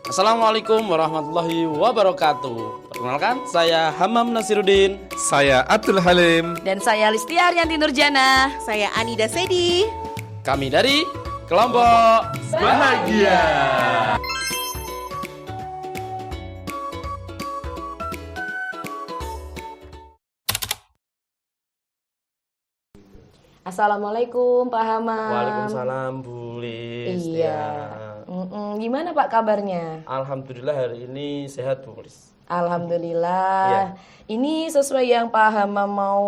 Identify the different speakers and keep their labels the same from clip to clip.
Speaker 1: Assalamualaikum warahmatullahi wabarakatuh. Perkenalkan, saya Hamam Nasiruddin.
Speaker 2: Saya Abdul Halim.
Speaker 3: Dan saya Listia Aryanti Nurjana.
Speaker 4: Saya Anida Sedi.
Speaker 1: Kami dari Kelompok
Speaker 2: Bahagia.
Speaker 3: Assalamualaikum Pak Hamam.
Speaker 1: Waalaikumsalam Bu Lis.
Speaker 3: Iya. Gimana Pak kabarnya?
Speaker 1: Alhamdulillah hari ini sehat Bu Lis.
Speaker 3: Alhamdulillah. Ini sesuai yang Pak Hamam mau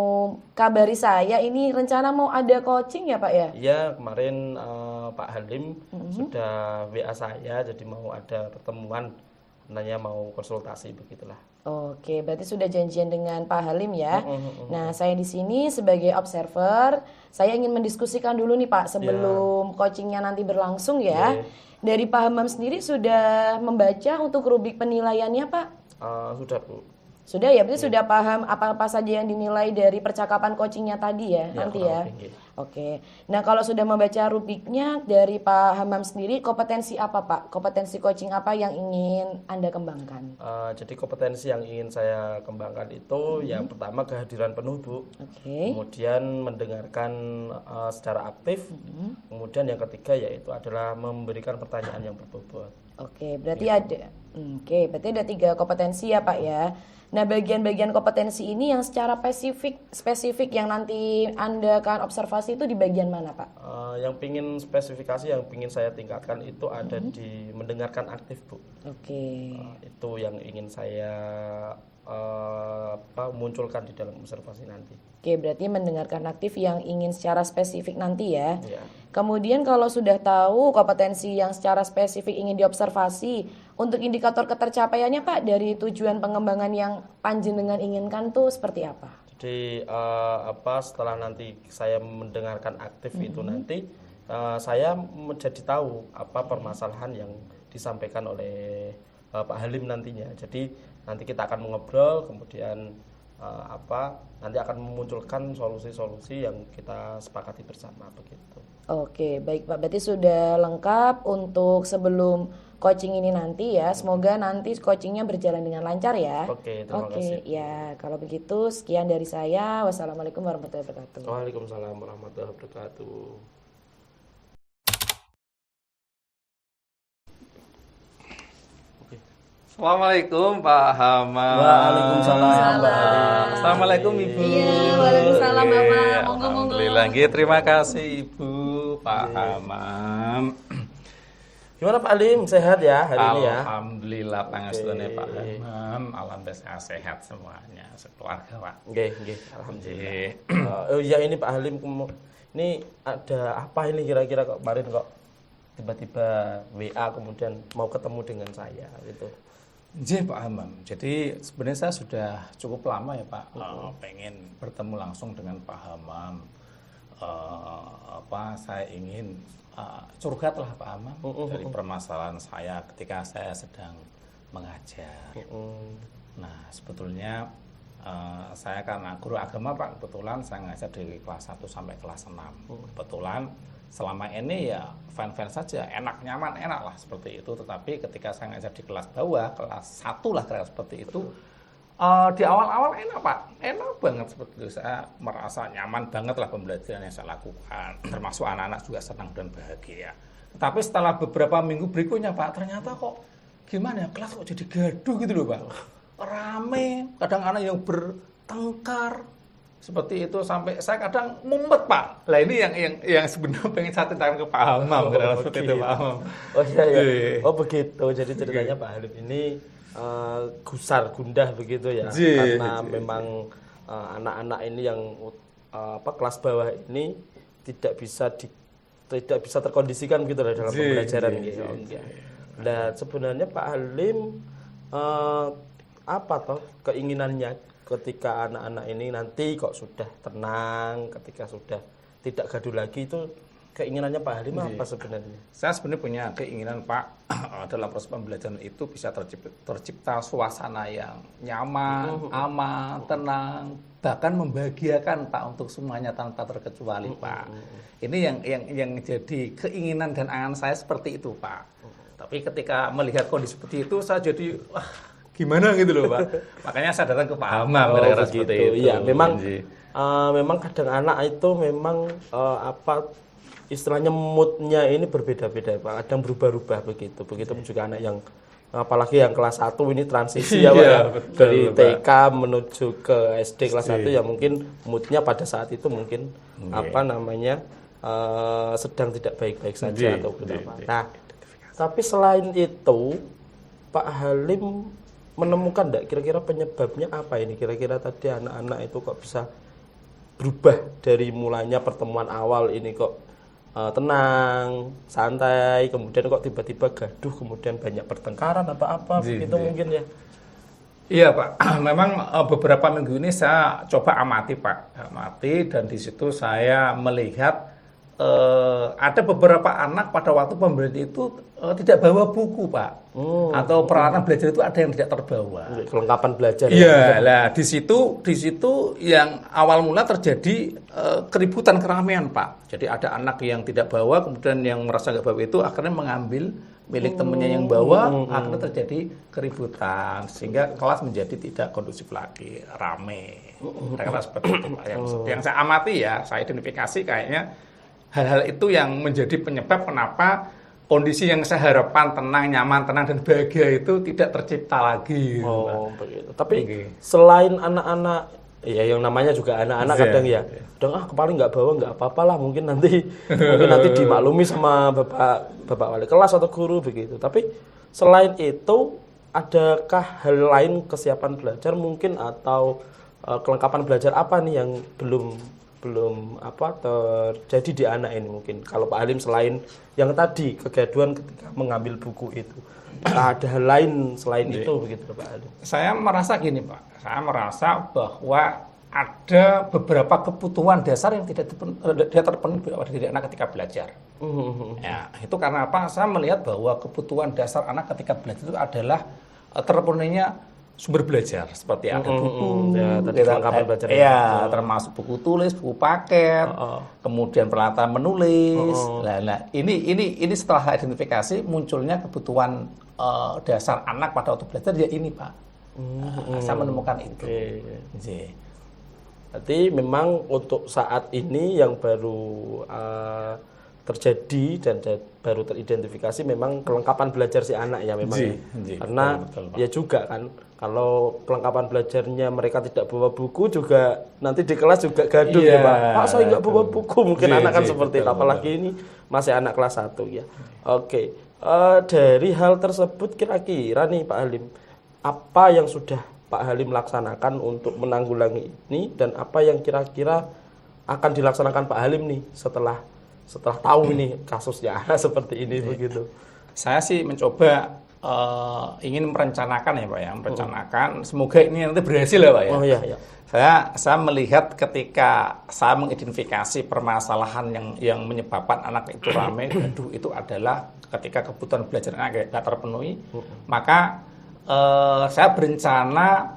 Speaker 3: kabari saya. Ini rencana mau ada coaching ya Pak ya?
Speaker 1: Iya, kemarin Pak Halim sudah WA saya, jadi mau ada pertemuan, nanya mau konsultasi begitulah.
Speaker 3: Oke, berarti sudah janjian dengan Pak Halim ya. Nah, saya di sini sebagai observer, saya ingin mendiskusikan dulu nih Pak sebelum coachingnya nanti berlangsung ya. Dari Pak Hamam sendiri sudah membaca untuk rubrik penilaiannya Pak?
Speaker 1: Sudah Bu.
Speaker 3: Sudah ya, berarti sudah paham apa-apa saja yang dinilai dari percakapan coachingnya tadi ya, nanti ya. Oke. Nah, kalau sudah membaca rubriknya dari Pak Hamam sendiri, kompetensi apa Pak? Kompetensi coaching apa yang ingin Anda kembangkan?
Speaker 1: Jadi kompetensi yang ingin saya kembangkan itu yang pertama kehadiran penuh Bu.
Speaker 3: Oke.
Speaker 1: Kemudian mendengarkan secara aktif. Kemudian yang ketiga yaitu adalah memberikan pertanyaan yang berbobot.
Speaker 3: Oke, berarti berarti ada 3 kompetensi ya Pak ya. Nah, bagian-bagian kompetensi ini yang secara spesifik yang nanti Anda akan observasi itu di bagian mana Pak?
Speaker 1: Yang pingin spesifikasi, yang pingin saya tingkatkan itu ada di mendengarkan aktif Bu.
Speaker 3: Oke.
Speaker 1: Itu yang ingin saya munculkan di dalam observasi nanti.
Speaker 3: Oke, berarti mendengarkan aktif yang ingin secara spesifik nanti ya.
Speaker 1: Ya.
Speaker 3: Kemudian kalau sudah tahu kompetensi yang secara spesifik ingin diobservasi, untuk indikator ketercapaiannya Pak dari tujuan pengembangan yang panjenengan inginkan tuh seperti apa?
Speaker 1: Jadi setelah nanti saya mendengarkan aktif itu nanti saya menjadi tahu apa permasalahan yang disampaikan oleh Pak Halim nantinya. Jadi nanti kita akan mengobrol, kemudian nanti akan memunculkan solusi-solusi yang kita sepakati bersama begitu.
Speaker 3: Oke, baik Pak. Berarti sudah lengkap untuk sebelum coaching ini nanti ya. Semoga nanti coachingnya berjalan dengan lancar ya.
Speaker 1: Oke, terima kasih.
Speaker 3: Ya kalau begitu sekian dari saya. Wassalamualaikum warahmatullahi wabarakatuh.
Speaker 1: Waalaikumsalam warahmatullahi wabarakatuh.
Speaker 2: Assalamualaikum Pak Hamam.
Speaker 1: Waalaikumsalam.
Speaker 2: Assalamualaikum Ibu.
Speaker 3: Iya, waalaikumsalam Bapak. Monggo.
Speaker 2: Alhamdulillah, terima kasih Ibu Pak Hamam.
Speaker 1: Gimana Pak Halim, sehat ya hari ini ya?
Speaker 2: Alhamdulillah pangestune Pak Hamam. Alhamdulillah sehat semuanya, sekeluarga Pak.
Speaker 1: Nggih, alhamdulillah. Oh iya ini Pak Halim, ini ada apa ini kira-kira kok kemarin kok tiba-tiba WA kemudian mau ketemu dengan saya gitu.
Speaker 2: Nggih Pak Hamam. Jadi sebenarnya saya sudah cukup lama ya Pak pengen bertemu langsung dengan Pak Hamam. Saya ingin curhat lah Pak Hamam dari permasalahan saya ketika saya sedang mengajar. Nah sebetulnya saya karena guru agama Pak, kebetulan saya ngajar dari kelas 1 sampai kelas 6. Kebetulan selama ini ya fan-fan saja, enak, nyaman, enak lah seperti itu. Tetapi ketika saya ngajar di kelas bawah, kelas 1 lah kira seperti itu, di awal-awal enak Pak, enak banget seperti itu. Saya merasa nyaman banget lah pembelajaran yang saya lakukan, termasuk anak-anak juga senang dan bahagia. Tapi setelah beberapa minggu berikutnya Pak, ternyata kok gimana ya, kelas kok jadi gaduh gitu loh Pak. Rame, kadang anak yang bertengkar, seperti itu sampai saya kadang mumet Pak. Lah ini yang sebenarnya pengen saya ceritakan ke Pak Hamam seperti itu Pak Hamam.
Speaker 1: Oh iya. Oh begitu. Jadi ceritanya Pak Halim ini gusar gundah begitu ya. Karena memang anak-anak ini yang kelas bawah ini tidak bisa terkondisikan begitu dalam pembelajaran gitu. Nah, sebenarnya Pak Halim apa toh keinginannya ketika anak-anak ini nanti kok sudah tenang, ketika sudah tidak gaduh lagi, itu keinginannya Pak Halim apa sebenarnya?
Speaker 2: Saya sebenarnya punya keinginan Pak dalam proses pembelajaran itu bisa tercipta suasana yang nyaman, aman, tenang, bahkan membahagiakan Pak untuk semuanya tanpa terkecuali Pak. Ini yang jadi keinginan dan angan saya seperti itu Pak. Tapi ketika melihat kondisi seperti itu, saya jadi wah gimana gitu loh Pak. Makanya saya datang ke Pak Hamam kira-kira seperti itu.
Speaker 1: Iya, memang kadang anak itu memang istilahnya moodnya ini berbeda-beda Pak. Kadang berubah-ubah begitu. Begitupun juga anak yang apalagi yang kelas 1 ini transisi ya Pak ya. Dari TK menuju ke SD kelas 1 ya mungkin moodnya pada saat itu mungkin sedang tidak baik-baik saja atau kenapa. Nah, tapi selain itu Pak Halim menemukan enggak kira-kira penyebabnya apa ini? Kira-kira tadi anak-anak itu kok bisa berubah dari mulanya pertemuan awal ini kok tenang, santai, kemudian kok tiba-tiba gaduh, kemudian banyak pertengkaran apa-apa begitu mungkin ya.
Speaker 2: Iya Pak, memang beberapa minggu ini saya coba amati Pak, dan di situ saya melihat ada beberapa anak pada waktu pembelajaran itu tidak bawa buku Pak, atau peralatan belajar itu ada yang tidak terbawa.
Speaker 1: Kelengkapan belajar.
Speaker 2: Iya, lah di situ yang awal mula terjadi keributan keramaian Pak. Jadi ada anak yang tidak bawa, kemudian yang merasa nggak bawa itu akhirnya mengambil milik temannya yang bawa, akhirnya terjadi keributan sehingga kelas menjadi tidak kondusif lagi, rame. Kira-kira seperti itu Pak. Yang saya amati ya, saya identifikasi kayaknya hal-hal itu yang menjadi penyebab kenapa kondisi yang saya harapkan tenang, nyaman, tenang, dan bahagia itu tidak tercipta lagi.
Speaker 1: Begitu. Tapi selain anak-anak, ya yang namanya juga anak-anak kadang ya, paling nggak bawa nggak apa-apa lah, mungkin nanti dimaklumi sama bapak wali kelas atau guru begitu. Tapi selain itu, adakah hal lain kesiapan belajar mungkin atau kelengkapan belajar apa nih yang belum terjadi di anak ini mungkin? Kalau Pak Halim selain yang tadi kegaduhan ketika mengambil buku itu, ada hal lain selain itu begitu Pak Halim?
Speaker 2: Saya merasa gini Pak, saya merasa bahwa ada beberapa kebutuhan dasar yang tidak terpenuhi dari anak ketika belajar. Ya, itu karena apa? Saya melihat bahwa kebutuhan dasar anak ketika belajar itu adalah terpenuhinya sumber belajar seperti ada buku,
Speaker 1: kelengkapan belajar,
Speaker 2: termasuk buku tulis, buku paket, kemudian peralatan menulis. Nah, ini setelah identifikasi munculnya kebutuhan dasar anak pada waktu belajar ya ini Pak. Saya menemukan itu.
Speaker 1: Berarti memang untuk saat ini yang baru terjadi dan baru teridentifikasi memang kelengkapan belajar si anak ya memang. Karena betul, ya juga kan kalau kelengkapan belajarnya mereka tidak bawa buku juga nanti di kelas juga gaduh ya Pak. Saya nggak bawa buku mungkin anak kan seperti itu, apalagi ini masih anak kelas 1 ya. Oke. Dari hal tersebut kira-kira nih Pak Halim, apa yang sudah Pak Halim laksanakan untuk menanggulangi ini dan apa yang kira-kira akan dilaksanakan Pak Halim nih setelah tahu ini kasusnya seperti ini begitu?
Speaker 2: Saya sih mencoba ingin merencanakan ya Pak ya, semoga ini nanti berhasil ya Pak ya.
Speaker 1: Iya.
Speaker 2: Saya melihat ketika saya mengidentifikasi permasalahan yang menyebabkan anak itu ramai, gaduh itu adalah ketika kebutuhan belajar anak tidak terpenuhi, maka saya berencana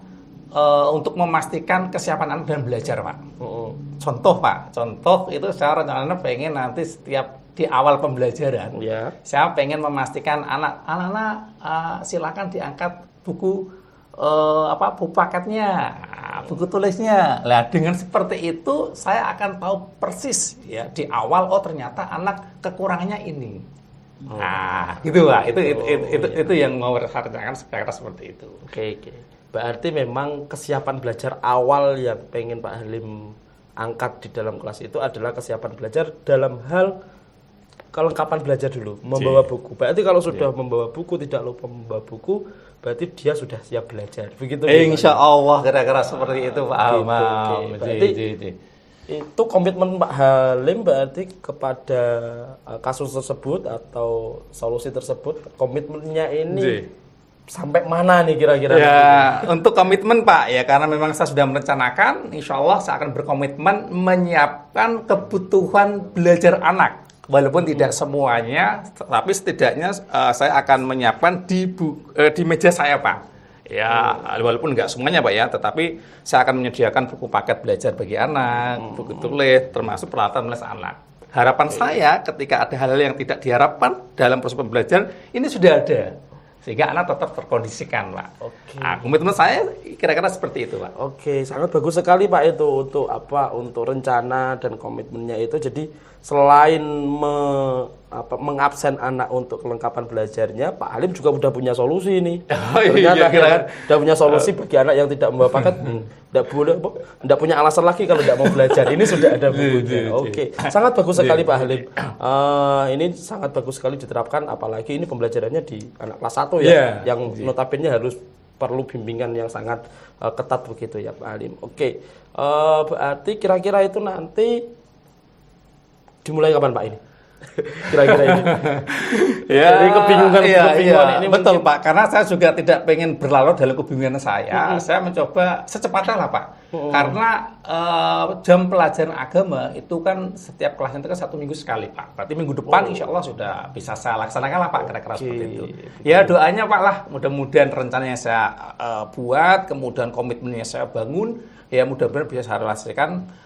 Speaker 2: untuk memastikan kesiapan anak dalam belajar Pak. Contoh itu saya rencananya pengen nanti setiap di awal pembelajaran, saya pengen memastikan anak-anak silakan diangkat buku paketnya, buku tulisnya. Nah, dengan seperti itu saya akan tahu persis ya di awal ternyata anak kekurangannya ini. Nah, gitu Pak. Itu yang mau saya rencanakan seperti itu.
Speaker 1: Oke. Berarti memang kesiapan belajar awal yang pengen Pak Halim angkat di dalam kelas itu adalah kesiapan belajar dalam hal kelengkapan belajar dulu, membawa buku. Berarti kalau sudah membawa buku, tidak lupa membawa buku, berarti dia sudah siap belajar. Begitu.
Speaker 2: Insya Allah kira-kira seperti itu Pak Hamam.
Speaker 1: Berarti itu komitmen Pak Halim berarti kepada kasus tersebut atau solusi tersebut, komitmennya ini sampai mana nih kira-kira?
Speaker 2: Ya, untuk komitmen Pak ya, karena memang saya sudah merencanakan, insya Allah saya akan berkomitmen menyiapkan kebutuhan belajar anak. Walaupun tidak semuanya, tapi setidaknya saya akan menyiapkan di meja saya Pak. Ya, walaupun nggak semuanya Pak ya, tetapi saya akan menyediakan buku paket belajar bagi anak, buku tulis, termasuk peralatan menulis anak. harapan saya ketika ada hal-hal yang tidak diharapkan dalam proses pembelajaran ini sudah ada. Sehingga anak tetap terkondisikan, Pak.
Speaker 1: Oke.
Speaker 2: Nah, komitmen saya kira-kira seperti itu, Pak.
Speaker 1: Oke, sangat bagus sekali Pak itu untuk apa? Untuk rencana dan komitmennya itu. Jadi selain mengabsen anak untuk kelengkapan belajarnya, Pak Halim juga udah punya solusi nih. Ternyata kan udah punya solusi bagi anak yang tidak membawa paket, tidak boleh, tidak punya alasan lagi kalau tidak mau belajar. Ini sudah ada bukunya. Oke, sangat bagus sekali Pak Halim. Ini sangat bagus sekali diterapkan, apalagi ini pembelajarannya di anak kelas 1 ya, yang notabene harus perlu bimbingan yang sangat ketat begitu ya Pak Halim. Oke, berarti kira-kira itu nanti dimulai kapan Pak ini? Kira-kira ini.
Speaker 2: Ya,
Speaker 1: jadi kebingungan
Speaker 2: ini betul mungkin. Pak, karena saya juga tidak pengen berlarut dalam kebingungan saya. Saya mencoba secepatnya lah Pak. Karena jam pelajaran agama itu kan setiap kelasnya itu kan 1 minggu sekali Pak. Berarti minggu depan insya Allah sudah bisa saya laksanakan lah Pak, kira-kira seperti itu. Ya doanya Pak lah, mudah-mudahan rencananya saya buat, kemudian komitmennya saya bangun, ya mudah-mudahan bisa saya realisasikan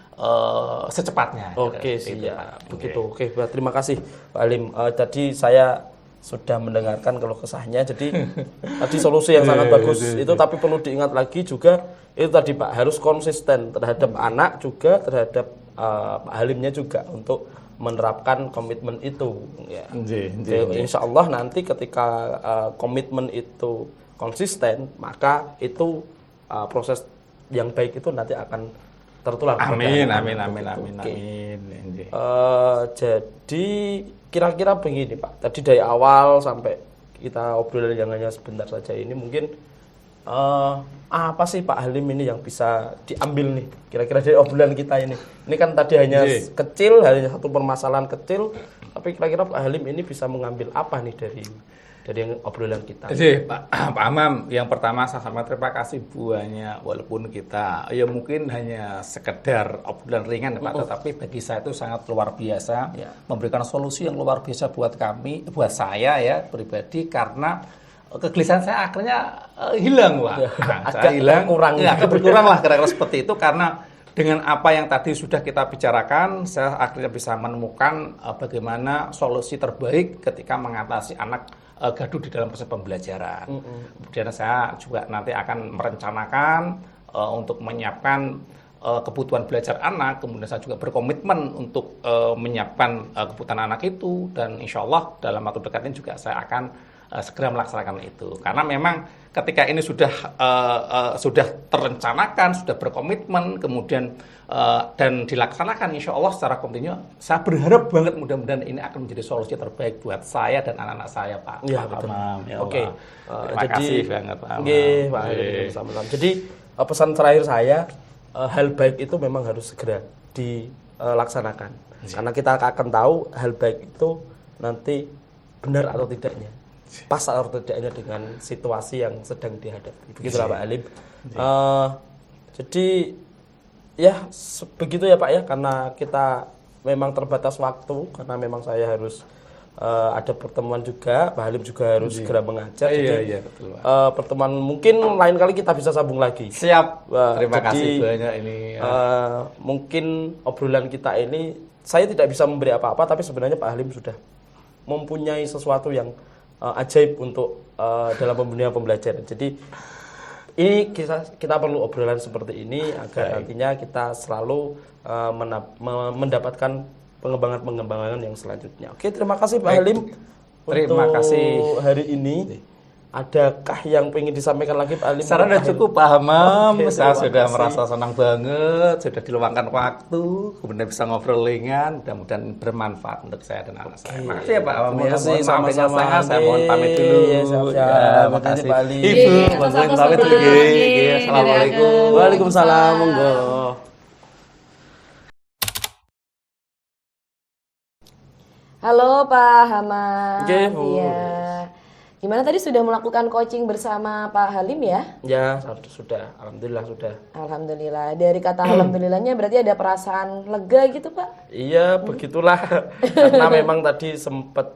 Speaker 2: secepatnya.
Speaker 1: Oke, siap. Begitu. Oke, terima kasih Pak Halim. Tadi saya sudah mendengarkan keluh kesahnya. Jadi tadi solusi yang sangat bagus itu, tapi perlu diingat lagi juga itu tadi Pak, harus konsisten terhadap anak juga terhadap Pak Halimnya juga untuk menerapkan komitmen itu. Ya. Insya Allah nanti ketika komitmen itu konsisten, maka itu proses yang baik itu nanti akan tertular.
Speaker 2: Amin.
Speaker 1: Jadi kira-kira begini Pak, tadi dari awal sampai kita obrolan yang hanya sebentar saja ini mungkin apa sih Pak Halim ini yang bisa diambil nih kira-kira dari obrolan kita ini? Ini kan tadi hanya kecil, hanya satu permasalahan kecil, tapi kira-kira Pak Halim ini bisa mengambil apa nih dari obrolan kita?
Speaker 2: Jadi Pak Amam, yang pertama saya sampaikan terima kasih buahnya, walaupun kita ya mungkin hanya sekedar obrolan ringan ya Pak, tetapi bagi saya itu sangat luar biasa, memberikan solusi yang luar biasa buat kami, buat saya ya pribadi, karena kegelisahan saya akhirnya hilang Pak. Saya hilang, berkurang lah kira-kira seperti itu, karena dengan apa yang tadi sudah kita bicarakan, saya akhirnya bisa menemukan bagaimana solusi terbaik ketika mengatasi anak gaduh di dalam proses pembelajaran. Kemudian saya juga nanti akan merencanakan untuk menyiapkan kebutuhan belajar anak, kemudian saya juga berkomitmen untuk menyiapkan kebutuhan anak itu, dan insya Allah dalam waktu dekat ini juga saya akan segera melaksanakan itu. Karena memang ketika ini sudah terencanakan, sudah berkomitmen, kemudian dan dilaksanakan insya Allah secara kontinu, saya berharap banget mudah-mudahan ini akan menjadi solusi terbaik buat saya dan anak-anak saya Pak.
Speaker 1: Ya, betul. Oke.
Speaker 2: Terima kasih banget Pak.
Speaker 1: Pak sama-sama. Jadi pesan terakhir saya, hal baik itu memang harus segera dilaksanakan. Karena kita akan tahu hal baik itu nanti benar atau tidaknya, pas atau tidaknya dengan situasi yang sedang dihadapi. Begitulah Pak Halim. Jadi ya begitu ya Pak ya, karena kita memang terbatas waktu, karena memang saya harus ada pertemuan juga, Pak Halim juga harus segera mengajar. Jadi
Speaker 2: betul,
Speaker 1: pertemuan mungkin lain kali kita bisa sambung lagi.
Speaker 2: Siap. Terima kasih banyak ini.
Speaker 1: Mungkin obrolan kita ini saya tidak bisa memberi apa-apa, tapi sebenarnya Pak Halim sudah mempunyai sesuatu yang ajaib untuk dalam pembelajaran. Jadi ini kita perlu obrolan seperti ini agar nantinya kita selalu mendapatkan pengembangan yang selanjutnya. Oke, terima kasih Pak Halim.
Speaker 2: Terima kasih
Speaker 1: hari ini. Adakah yang ingin disampaikan lagi Pak Halim?
Speaker 2: Saran sudah cukup Pak Hamam. Saya sudah merasa senang banget, sudah diluangkan waktu, kemudian bisa ngobrol ringan, mudah-mudahan bermanfaat untuk saya dan anak saya. Makasih ya Pak Hamam.
Speaker 1: Terima kasih sama-sama.
Speaker 2: Saya mohon pamit dulu.
Speaker 1: Terima kasih Pak Halim.
Speaker 2: Ibu, mohon pamit dulu. Assalamualaikum.
Speaker 1: Waalaikumsalam. Monggo.
Speaker 3: Halo Pak Hamam.
Speaker 1: Iya.
Speaker 3: Gimana tadi sudah melakukan coaching bersama Pak Halim ya?
Speaker 1: Ya, sudah. Alhamdulillah sudah.
Speaker 3: Alhamdulillah. Dari kata alhamdulillahnya berarti ada perasaan lega gitu Pak?
Speaker 1: Iya, begitulah. Karena memang tadi sempat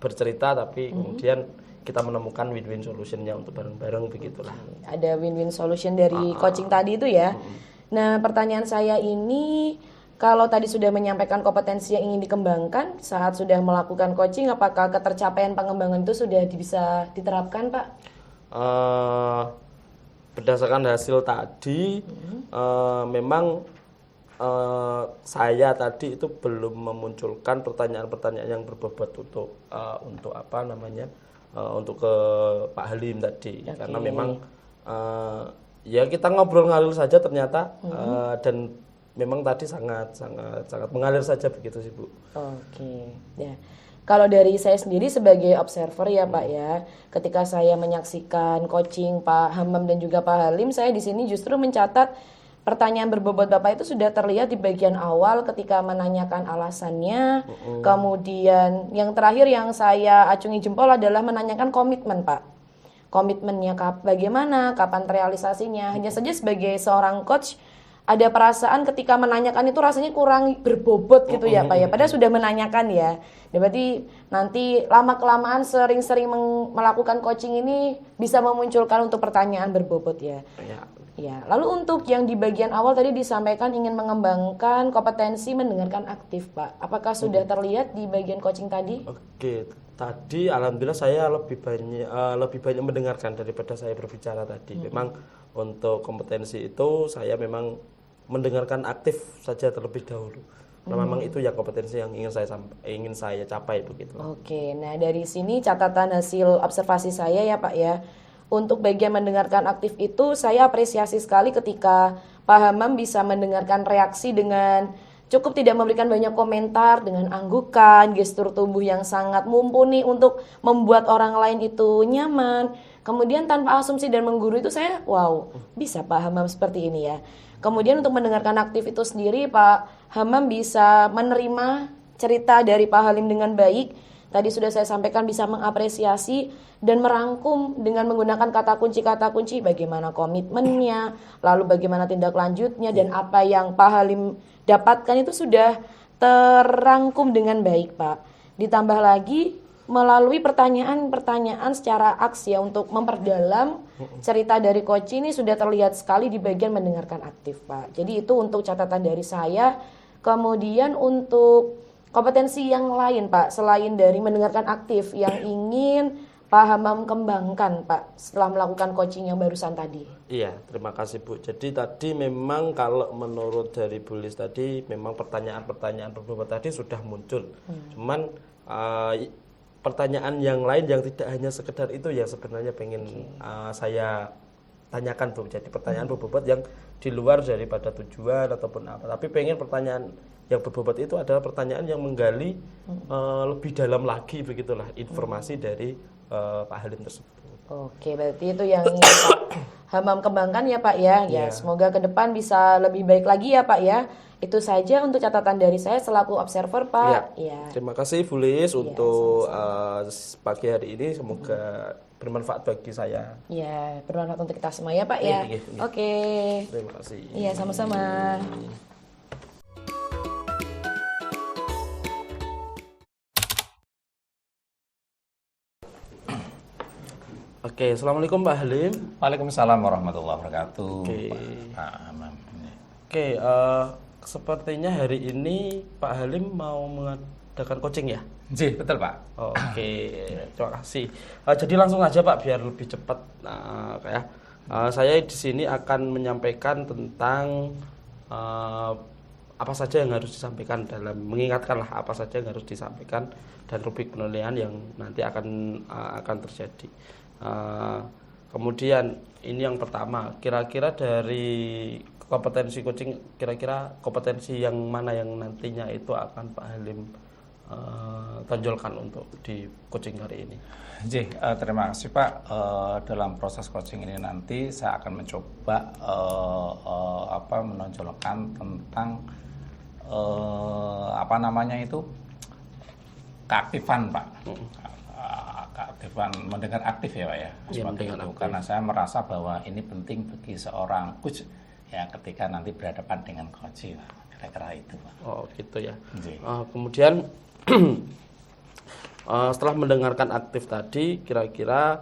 Speaker 1: bercerita, tapi kemudian kita menemukan win-win solutionnya untuk bareng-bareng, begitulah.
Speaker 3: Ada win-win solution dari coaching tadi itu ya. Nah, pertanyaan saya ini kalau tadi sudah menyampaikan kompetensi yang ingin dikembangkan saat sudah melakukan coaching, apakah ketercapaian pengembangan itu sudah bisa diterapkan, Pak?
Speaker 1: Berdasarkan hasil tadi, memang saya tadi itu belum memunculkan pertanyaan-pertanyaan yang berbobot untuk apa namanya, untuk ke Pak Halim tadi, karena memang ya kita ngobrol ngalir saja ternyata, dan memang tadi sangat mengalir saja begitu sih Bu.
Speaker 3: Oke, ya. Kalau dari saya sendiri sebagai observer ya Pak ya, ketika saya menyaksikan coaching Pak Hamam dan juga Pak Halim, saya di sini justru mencatat pertanyaan berbobot Bapak itu sudah terlihat di bagian awal ketika menanyakan alasannya. Kemudian yang terakhir yang saya acungi jempol adalah menanyakan komitmen Pak. Komitmennya bagaimana, kapan realisasinya. Hanya saja sebagai seorang coach ada perasaan ketika menanyakan itu rasanya kurang berbobot gitu ya Pak ya. Padahal sudah menanyakan ya. Berarti nanti lama-kelamaan sering-sering melakukan coaching ini bisa memunculkan untuk pertanyaan berbobot ya. Ya. Lalu untuk yang di bagian awal tadi disampaikan ingin mengembangkan kompetensi mendengarkan aktif Pak. Apakah sudah terlihat di bagian coaching tadi?
Speaker 1: Oke, tadi alhamdulillah saya lebih banyak mendengarkan daripada saya berbicara tadi. Memang untuk kompetensi itu saya memang mendengarkan aktif saja terlebih dahulu. Nah, memang itu yang kompetensi yang ingin saya capai begitu.
Speaker 3: Oke, nah dari sini catatan hasil observasi saya ya Pak ya. Untuk bagian mendengarkan aktif itu saya apresiasi sekali ketika Pak Hamam bisa mendengarkan reaksi dengan cukup tidak memberikan banyak komentar, dengan anggukan, gestur tubuh yang sangat mumpuni untuk membuat orang lain itu nyaman. Kemudian tanpa asumsi dan menggurui itu saya, wow, bisa Pak Hamam seperti ini ya. Kemudian untuk mendengarkan aktif itu sendiri Pak Hamam bisa menerima cerita dari Pak Halim dengan baik. Tadi sudah saya sampaikan bisa mengapresiasi dan merangkum dengan menggunakan kata kunci bagaimana komitmennya, lalu bagaimana tindak lanjutnya dan apa yang Pak Halim dapatkan itu sudah terangkum dengan baik Pak. Ditambah lagi melalui pertanyaan-pertanyaan secara aksi ya untuk memperdalam cerita dari coach ini sudah terlihat sekali di bagian mendengarkan aktif Pak. Jadi itu untuk catatan dari saya. Kemudian untuk kompetensi yang lain Pak, selain dari mendengarkan aktif yang ingin Pak Hamam kembangkan Pak setelah melakukan coaching yang barusan tadi.
Speaker 1: Iya, terima kasih Bu. Jadi tadi memang kalau menurut dari Bu Lis tadi memang pertanyaan-pertanyaan berbobot tadi sudah muncul. Cuman pertanyaan yang lain yang tidak hanya sekedar itu yang sebenarnya pengen saya tanyakan Bu. Jadi pertanyaan berbobot yang di luar daripada tujuan ataupun apa. Tapi pengen pertanyaan yang berbobot itu adalah pertanyaan yang menggali lebih dalam lagi begitulah informasi dari Pak Halim tersebut.
Speaker 3: Oke, berarti itu yang ingin Pak Hamam kembangkan ya Pak ya. Ya, semoga ke depan bisa lebih baik lagi ya Pak ya. Itu saja untuk catatan dari saya selaku observer Pak.
Speaker 1: Ya. Terima kasih Bu Lis untuk pagi hari ini, semoga bermanfaat bagi saya.
Speaker 3: Ya, bermanfaat untuk kita semua ya Pak ya. Oke.
Speaker 1: Terima kasih.
Speaker 3: Iya, sama-sama.
Speaker 1: Oke, assalamualaikum Pak Halim.
Speaker 2: Waalaikumsalam warahmatullahi wabarakatuh. Pak Hamam.
Speaker 1: Oke, sepertinya hari ini Pak Halim mau mengadakan coaching ya?
Speaker 2: Ji, betul Pak.
Speaker 1: Oke, terima kasih. Jadi langsung aja Pak, biar lebih cepat. Saya di sini akan menyampaikan tentang apa saja yang harus disampaikan dalam mengingatkanlah apa saja yang harus disampaikan dan rubrik penilaian yang nanti akan terjadi. Kemudian ini yang pertama, kira-kira dari kompetensi coaching, kira-kira kompetensi yang mana yang nantinya itu akan Pak Halim tonjolkan untuk di coaching hari ini.
Speaker 2: Terima kasih Pak. Dalam proses coaching ini nanti saya akan mencoba menonjolkan tentang keaktifan Pak. Keaktifan, mendengar aktif ya Pak ya. Seperti itu. Aktif. Karena saya merasa bahwa ini penting bagi seorang coach ya ketika nanti berhadapan dengan coach Pak. Kira-kira itu Pak.
Speaker 1: Oh gitu ya. Kemudian setelah mendengarkan aktif tadi, kira-kira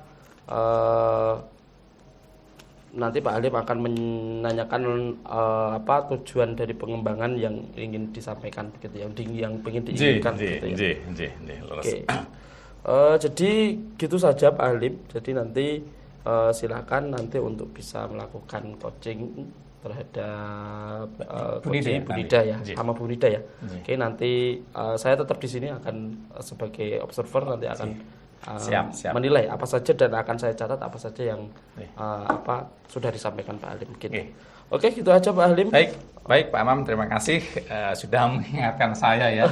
Speaker 1: nanti Pak Halim akan menanyakan tujuan dari pengembangan yang ingin disampaikan begitu ya, yang ingin diinginkan gitu ya. Oke. Jadi gitu saja Pak Halim. Jadi nanti silakan nanti untuk bisa melakukan coaching terhadap Bu Nida ya, sama Bu Nida ya. Oke, nanti saya tetap di sini akan sebagai observer, nanti akan siap. Menilai apa saja dan akan saya catat apa saja yang sudah disampaikan Pak Halim. Oke, gitu aja Pak Halim.
Speaker 2: Baik Pak Amam, terima kasih sudah mengingatkan saya ya.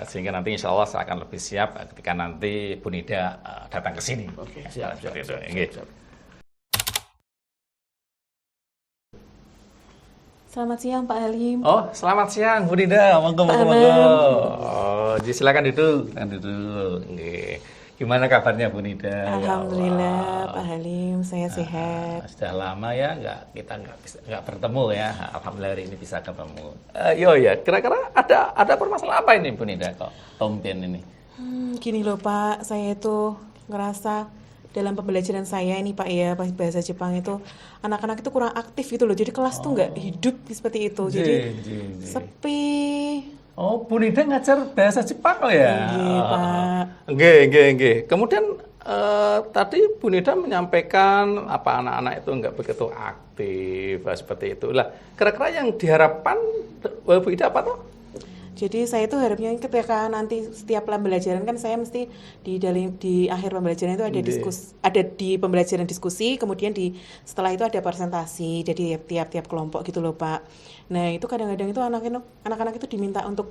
Speaker 2: Sehingga nanti insya Allah saya akan lebih siap ketika nanti Bu Nida datang ke sini.
Speaker 1: Siap.
Speaker 3: Selamat siang Pak Halim.
Speaker 2: Oh, selamat siang Bu Nida. Monggo. Silakan duduk. Gimana kabarnya Bu Nida?
Speaker 3: Alhamdulillah Pak Halim, saya sehat.
Speaker 2: Sudah lama ya kita nggak bertemu ya. Alhamdulillah hari ini bisa ketemu. Kira-kira ada permasalahan apa ini Bu Nida kok tumben ini?
Speaker 3: Gini loh Pak, saya itu ngerasa dalam pembelajaran saya ini Pak ya, bahasa Jepang itu anak-anak itu kurang aktif gitu loh. Jadi kelas tuh nggak hidup seperti itu. Jadi sepi.
Speaker 2: Oh, Bu Nida ngajar bahasa Jepang ya?
Speaker 3: Iya, Pak.
Speaker 2: Nggih. Kemudian tadi Bu Nida menyampaikan apa anak-anak itu nggak begitu aktif, seperti itu. Lah, kira-kira yang diharapkan Bu Nida apa tuh?
Speaker 3: Jadi saya itu harapnya ketika nanti setiap pembelajaran kan saya mesti di akhir pembelajaran itu ada ada di pembelajaran diskusi, kemudian setelah itu ada presentasi. Jadi tiap-tiap kelompok gitu loh Pak. Nah itu kadang-kadang itu anak-anak itu diminta untuk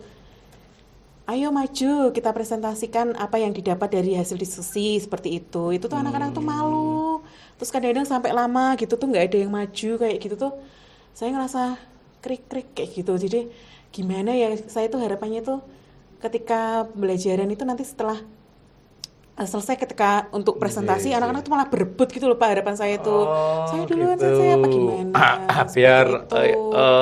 Speaker 3: ayo maju kita presentasikan apa yang didapat dari hasil diskusi seperti itu. Itu tuh anak-anak tuh malu. Terus kadang-kadang sampai lama gitu tuh nggak ada yang maju kayak gitu tuh. Saya ngerasa krik-krik kayak gitu. Jadi gimana ya, saya tuh harapannya tuh ketika pembelajaran itu nanti setelah selesai ketika untuk presentasi anak-anak tuh malah berebut gitu loh Pak, harapan saya tuh. Saya duluan gitu. Saya apa gimana?
Speaker 2: Biar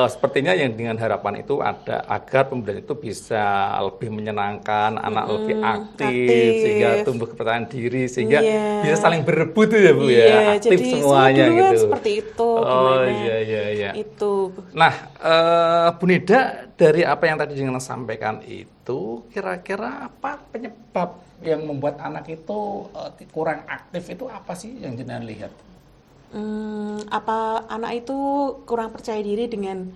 Speaker 2: sepertinya yang dengan harapan itu ada agar pembelajaran itu bisa lebih menyenangkan, anak lebih aktif sehingga tumbuh kepercayaan diri sehingga bisa saling berebut tuh ya Bu ya. Aktif
Speaker 3: jadi
Speaker 2: semuanya gitu.
Speaker 3: Seperti itu.
Speaker 2: Iya.
Speaker 3: Itu.
Speaker 2: Nah, Bu Nida, dari apa yang tadi jenengan sampaikan itu kira-kira apa penyebab yang membuat anak itu kurang aktif itu apa sih yang jenengan lihat?
Speaker 3: Apa anak itu kurang percaya diri dengan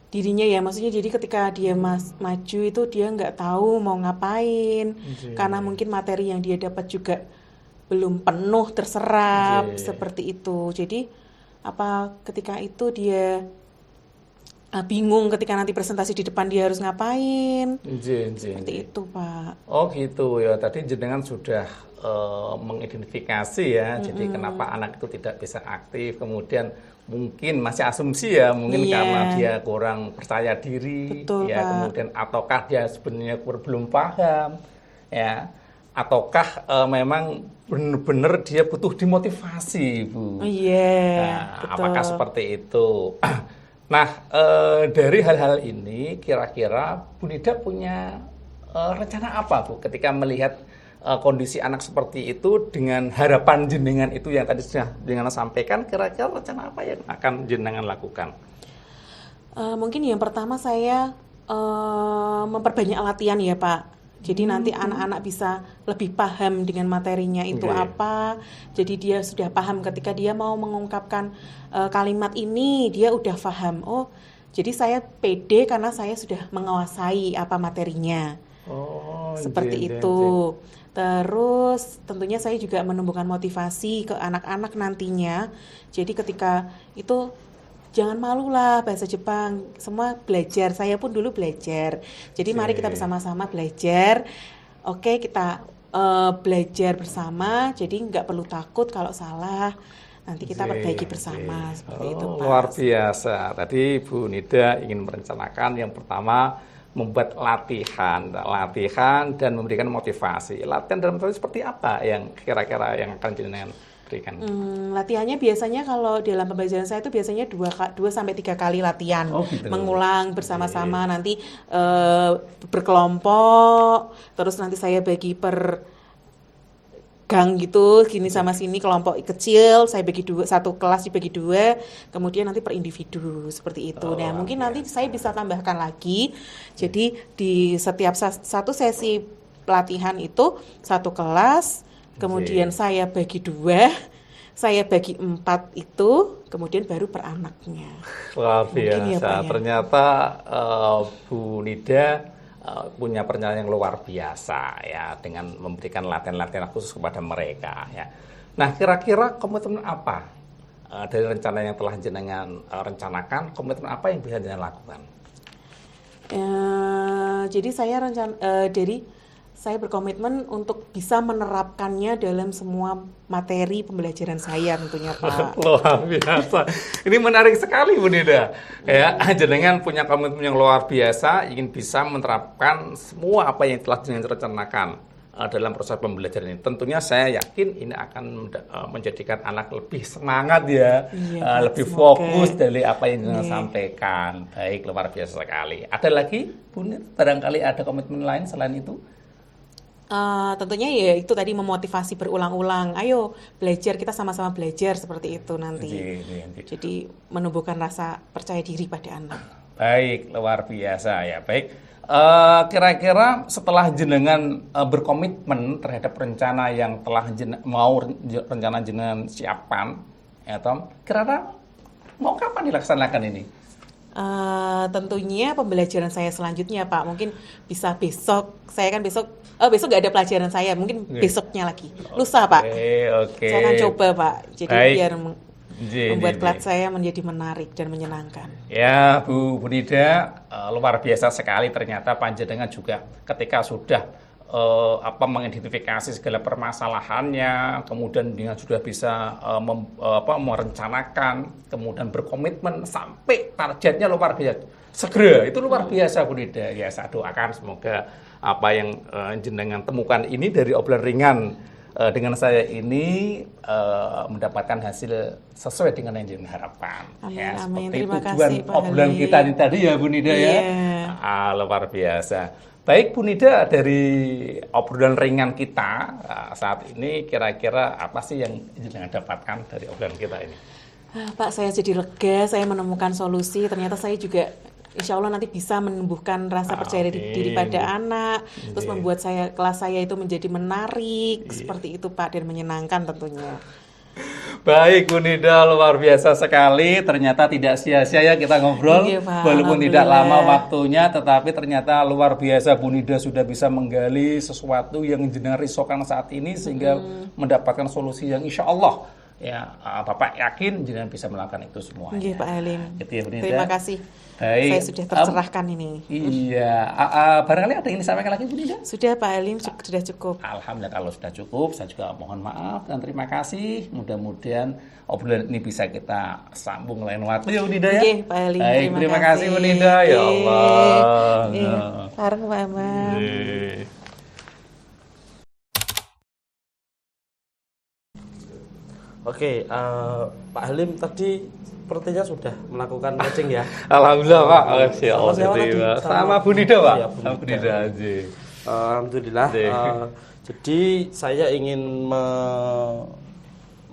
Speaker 3: dirinya ya, maksudnya jadi ketika dia maju itu dia nggak tahu mau ngapain karena mungkin materi yang dia dapat juga belum penuh terserap seperti itu. Jadi apa ketika itu dia bingung ketika nanti presentasi di depan dia harus ngapain. Seperti itu Pak.
Speaker 2: Oh gitu ya, tadi jenengan sudah mengidentifikasi ya, jadi kenapa anak itu tidak bisa aktif, kemudian mungkin masih asumsi ya, mungkin karena dia kurang percaya diri.
Speaker 3: Betul,
Speaker 2: ya
Speaker 3: Pak.
Speaker 2: Kemudian ataukah dia sebenarnya belum paham ya, ataukah memang benar-benar dia butuh dimotivasi Bu.
Speaker 3: Betul.
Speaker 2: Apakah seperti itu? Nah, dari hal-hal ini kira-kira Bu Nida punya rencana apa Bu ketika melihat kondisi anak seperti itu dengan harapan jenengan itu yang tadi sudah jenengan sampaikan, kira-kira rencana apa yang akan jenengan lakukan?
Speaker 3: Mungkin yang pertama saya memperbanyak latihan ya Pak. Jadi nanti anak-anak bisa lebih paham dengan materinya itu apa. Jadi dia sudah paham ketika dia mau mengungkapkan kalimat ini, dia udah paham. Oh, jadi saya pede karena saya sudah menguasai apa materinya. Seperti itu. Terus tentunya saya juga menumbuhkan motivasi ke anak-anak nantinya. Jadi ketika itu jangan malu lah bahasa Jepang, semua belajar, saya pun dulu belajar. Jadi mari kita bersama-sama belajar. Oke, kita belajar bersama, jadi nggak perlu takut kalau salah. Nanti kita perbaiki bersama, seperti itu Pak.
Speaker 2: Luar biasa. Tadi Bu Nida ingin merencanakan yang pertama membuat latihan dan memberikan motivasi. Latihan dalam motivasi seperti apa yang kira-kira yang akan jenengan berikan?
Speaker 3: Latihannya biasanya kalau dalam pembelajaran saya itu biasanya 2 sampai 3 kali latihan. Mengulang bersama-sama, nanti berkelompok, terus nanti saya bagi per
Speaker 4: gang gitu, gini sama sini kelompok kecil, saya bagi dua, satu kelas dibagi dua, kemudian nanti per individu seperti itu. Nah, mungkin nanti saya bisa tambahkan lagi. Jadi di setiap satu sesi pelatihan itu satu kelas, kemudian saya bagi dua, saya bagi 4 itu, kemudian baru per anaknya.
Speaker 2: Luar biasa. Ternyata Bu Nida punya perencanaan yang luar biasa ya, dengan memberikan latihan-latihan khusus kepada mereka ya. Nah, kira-kira komitmen apa dari rencana yang telah jenengan rencanakan, komitmen apa yang bisa jenengan lakukan?
Speaker 4: Jadi saya berkomitmen untuk bisa menerapkannya dalam semua materi pembelajaran saya tentunya, Pak.
Speaker 2: Luar biasa. Ini menarik sekali Bu Nida. Ya, jenengan punya komitmen yang luar biasa, ingin bisa menerapkan semua apa yang telah jenengan rencanakan dalam proses pembelajaran ini. Tentunya saya yakin ini akan menjadikan anak lebih semangat ya, lebih fokus dari apa yang jenengan sampaikan. Baik, luar biasa sekali. Ada lagi Bu Nida? Barangkali ada komitmen lain selain itu?
Speaker 4: Tentunya ya itu tadi memotivasi berulang-ulang. Ayo belajar, kita sama-sama belajar seperti itu nanti. Jadi menumbuhkan rasa percaya diri pada anak.
Speaker 2: Baik, luar biasa ya. Baik, kira-kira setelah jenengan berkomitmen terhadap rencana yang telah rencana jenengan siapkan, ya Tom, kira-kira mau kapan dilaksanakan ini?
Speaker 4: Tentunya pembelajaran saya selanjutnya, Pak, mungkin bisa besok. Saya kan besok nggak ada pelajaran saya, mungkin besoknya lagi, lusa, Pak. Saya akan coba, Pak. Jadi biar membuat kelas saya menjadi menarik dan menyenangkan.
Speaker 2: Ya, Bu Nida, luar biasa sekali ternyata panjenengan juga ketika sudah mengidentifikasi segala permasalahannya, kemudian dia sudah bisa merencanakan, kemudian berkomitmen sampai targetnya luar biasa. Segera, itu luar biasa Bu Nida. Ya, saya doakan semoga apa yang jenengan temukan ini dari obrolan ringan dengan saya ini mendapatkan hasil sesuai dengan yang jenengan harapkan.
Speaker 4: Amin,
Speaker 2: ya,
Speaker 4: amin.
Speaker 2: seperti
Speaker 4: Terima
Speaker 2: tujuan
Speaker 4: kasih, Pak
Speaker 2: obrolan
Speaker 4: Halim.
Speaker 2: kita ini tadi ya Bu Nida ya. Luar biasa. Baik Bu Nida, dari obrolan ringan kita saat ini kira-kira apa sih yang jenengan dapatkan dari obrolan kita ini?
Speaker 4: Pak, saya jadi lega, saya menemukan solusi. Ternyata saya juga insya Allah nanti bisa menumbuhkan rasa percaya diri pada anak, terus membuat kelas saya itu menjadi menarik, seperti itu Pak, dan menyenangkan tentunya.
Speaker 2: Baik Bu Nida, luar biasa sekali. Ternyata tidak sia-sia ya kita ngobrol, walaupun tidak lama waktunya, tetapi ternyata luar biasa Bu Nida sudah bisa menggali sesuatu yang jenengan risaukan saat ini sehingga mendapatkan solusi yang insya Allah ya Bapak yakin jenengan bisa melakukan itu semuanya.
Speaker 4: Iya Pak Halim.
Speaker 2: Gitu ya, Bu Nida.
Speaker 4: Terima kasih.
Speaker 2: Baik.
Speaker 4: Saya sudah tercerahkan ini.
Speaker 2: Iya. Barangkali ada yang disampaikan lagi Bu Nida?
Speaker 4: Sudah Pak Halim, sudah cukup.
Speaker 2: Alhamdulillah kalau sudah cukup, saya juga mohon maaf dan terima kasih. Mudah-mudahan obrolan ini bisa kita sambung lain waktu ya Bu Nida ya.
Speaker 4: Oke Pak Halim,
Speaker 2: baik, terima kasih Bu Nida. Ya Allah.
Speaker 4: Bareng Pak Amam.
Speaker 1: Oke, Pak Halim tadi sepertinya sudah melakukan coaching ya.
Speaker 2: Alhamdulillah Pak.
Speaker 1: Sama
Speaker 2: Bu Nida Pak.
Speaker 1: Ya,
Speaker 2: sama Bu Nida aja.
Speaker 1: Alhamdulillah. Jadi saya ingin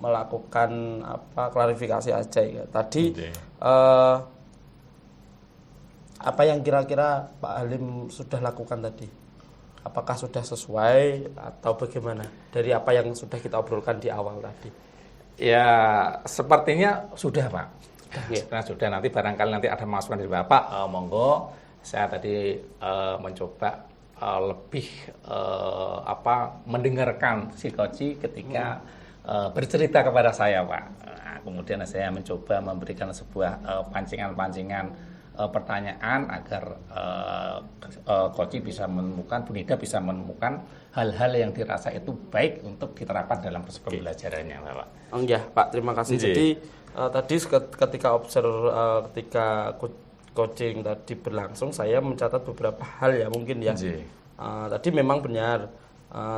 Speaker 1: melakukan klarifikasi aja ya. Tadi apa yang kira-kira Pak Halim sudah lakukan tadi? Apakah sudah sesuai atau bagaimana dari apa yang sudah kita obrolkan di awal tadi?
Speaker 2: Ya, sepertinya sudah Pak. Sudah, nanti barangkali nanti ada masukan dari Bapak, monggo. Saya tadi mencoba lebih mendengarkan si Koci ketika bercerita kepada saya Pak. Kemudian saya mencoba memberikan sebuah pancingan-pancingan pertanyaan agar Koci bisa menemukan, Bu Nida bisa menemukan hal-hal yang dirasa itu baik untuk diterapkan dalam proses pembelajarannya Pak.
Speaker 1: Ya Pak, terima kasih. Jadi tadi ketika ketika coaching tadi berlangsung, saya mencatat beberapa hal ya mungkin ya. Tadi memang benar,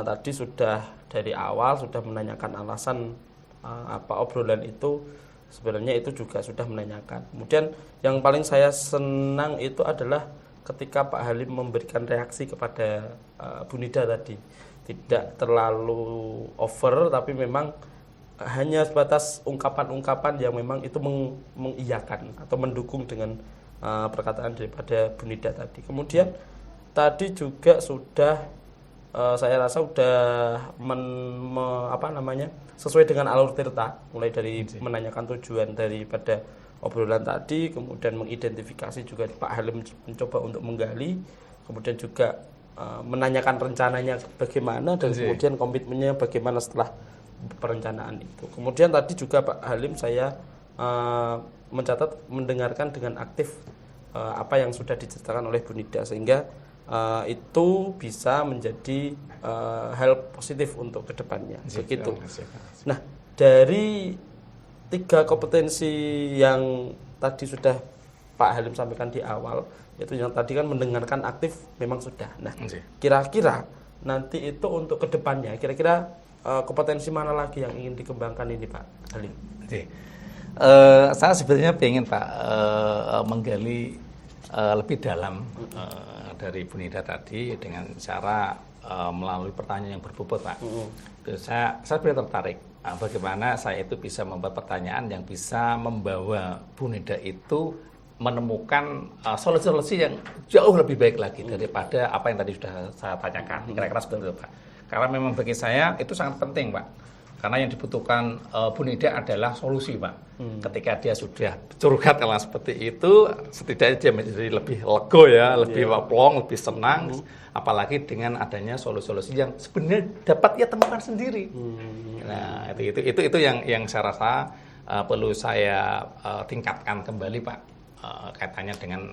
Speaker 1: tadi sudah dari awal sudah menanyakan alasan apa obrolan itu, sebenarnya itu juga sudah menanyakan. Kemudian yang paling saya senang itu adalah ketika Pak Halim memberikan reaksi kepada Bu Nida tadi, tidak terlalu over, tapi memang hanya sebatas ungkapan-ungkapan yang memang itu mengiyakan atau mendukung dengan perkataan daripada Bu Nida tadi. Kemudian tadi juga sudah saya rasa sudah sesuai dengan alur tirta, mulai dari menanyakan tujuan daripada obrolan tadi, kemudian mengidentifikasi juga Pak Halim mencoba untuk menggali, kemudian juga menanyakan rencananya bagaimana dan kemudian komitmennya bagaimana setelah perencanaan itu. Kemudian tadi juga Pak Halim saya mencatat mendengarkan dengan aktif apa yang sudah diceritakan oleh Bu Nida, sehingga itu bisa menjadi hal positif untuk kedepannya. Begitu. Nah, dari 3 kompetensi yang tadi sudah Pak Halim sampaikan di awal, itu yang tadi kan mendengarkan aktif memang sudah. Nah, kira-kira nanti itu untuk kedepannya, kira-kira kompetensi mana lagi yang ingin dikembangkan ini Pak Halim?
Speaker 2: Saya sebenarnya ingin Pak menggali lebih dalam dari Bu Nida tadi dengan cara melalui pertanyaan yang berbobot Pak. Saya sebenarnya tertarik bagaimana saya itu bisa membuat pertanyaan yang bisa membawa Bu Nida itu menemukan solusi-solusi yang jauh lebih baik lagi daripada apa yang tadi sudah saya tanyakan. Kira-kira seperti itu Pak. Karena memang bagi saya itu sangat penting Pak. Karena yang dibutuhkan Bu Nida adalah solusi Pak. Ketika dia sudah curhat kalau seperti itu, setidaknya dia menjadi lebih lego ya, lebih plong, lebih senang. Apalagi dengan adanya solusi-solusi yang sebenarnya dapat ia temukan sendiri. Nah itu yang saya rasa perlu saya tingkatkan kembali Pak. Kaitannya dengan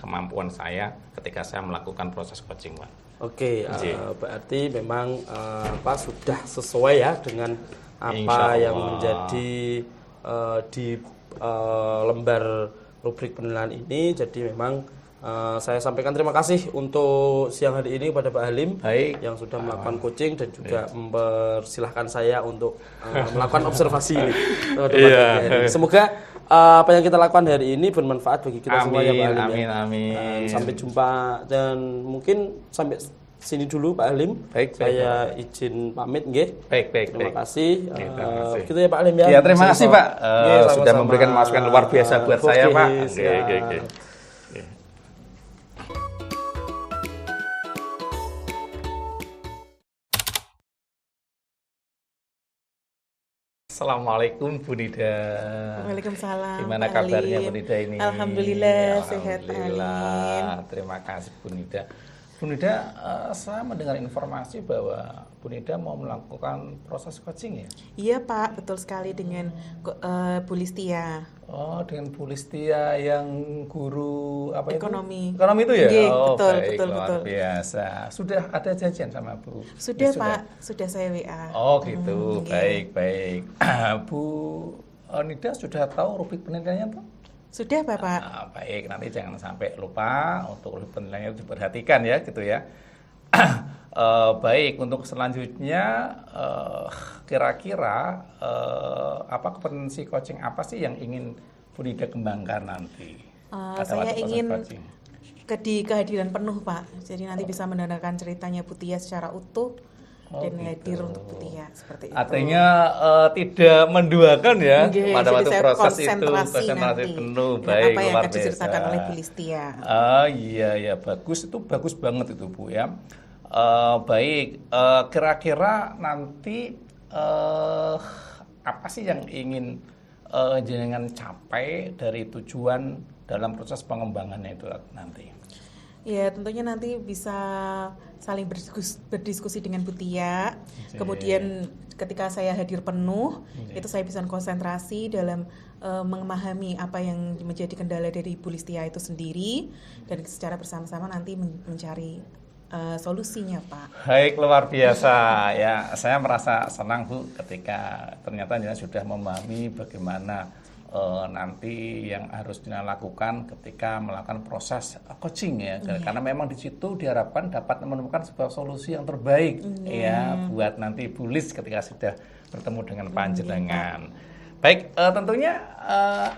Speaker 2: kemampuan saya ketika saya melakukan proses coaching Pak.
Speaker 1: Oke, berarti memang sudah sesuai ya dengan apa yang menjadi di lembar rubrik penilaian ini. Jadi memang saya sampaikan terima kasih untuk siang hari ini kepada Pak Halim yang sudah melakukan coaching dan juga mempersilahkan saya untuk melakukan observasi ini. Semoga apa yang kita lakukan hari ini bermanfaat bagi kita semua ya Pak Halim. Amin. Sampai jumpa dan mungkin sampai sini dulu Pak Halim. Saya izin pamit nggih. Terima kasih. Gitu ya Pak Halim ya.
Speaker 2: Terima kasih Pak. Sudah memberikan masukan luar biasa buat saya Pak. Assalamualaikum Bu Nida.
Speaker 4: Waalaikumsalam.
Speaker 2: Gimana kabarnya Bu Nida ini?
Speaker 4: Alhamdulillah sehat.
Speaker 2: Terima kasih Bu Nida. Bu Nida, saya mendengar informasi bahwa Bu Nida mau melakukan proses coaching ya?
Speaker 4: Iya Pak, betul sekali dengan Bu Listia.
Speaker 2: Oh, dengan Bu Listia yang guru apa
Speaker 4: ekonomi.
Speaker 2: Itu? Ekonomi itu ya?
Speaker 4: Betul.
Speaker 2: Luar biasa. Sudah ada janjian sama Bu?
Speaker 4: Sudah Pak, sudah saya WA.
Speaker 2: Oh gitu, baik. Bu Nida sudah tahu rubrik penilaiannya Pak?
Speaker 4: Sudah Bapak.
Speaker 2: Baik, nanti jangan sampai lupa untuk rubrik penilaiannya diperhatikan ya, gitu ya. Baik, untuk selanjutnya kira-kira apa kompetensi coaching apa sih yang ingin Bu Nida kembangkan nanti?
Speaker 4: Saya ingin kehadiran penuh Pak. Jadi nanti bisa mendengarkan ceritanya Bu Tia secara utuh dan hadir untuk Bu Tia seperti itu.
Speaker 2: Artinya tidak menduakan ya pada waktu proses itu konsentrasi penuh. Baik,
Speaker 4: apa yang akan diceritakan oleh Bu Listia.
Speaker 2: Iya bagus, itu bagus banget itu Bu ya. Baik, kira-kira nanti apa sih yang ingin jenengan capai dari tujuan dalam proses pengembangannya itu nanti?
Speaker 4: Ya tentunya nanti bisa saling berdiskusi dengan Bu Tia. Kemudian ketika saya hadir penuh, itu saya bisa konsentrasi dalam memahami apa yang menjadi kendala dari Bu Listia itu sendiri, dan secara bersama-sama nanti mencari solusinya Pak.
Speaker 2: Baik, luar biasa ya. Saya merasa senang Bu ketika ternyata sudah memahami bagaimana nanti yang harus dilakukan ketika melakukan proses coaching ya, karena memang di situ diharapkan dapat menemukan sebuah solusi yang terbaik ya buat nanti Bu Lis ketika sudah bertemu dengan panjenengan. Baik, tentunya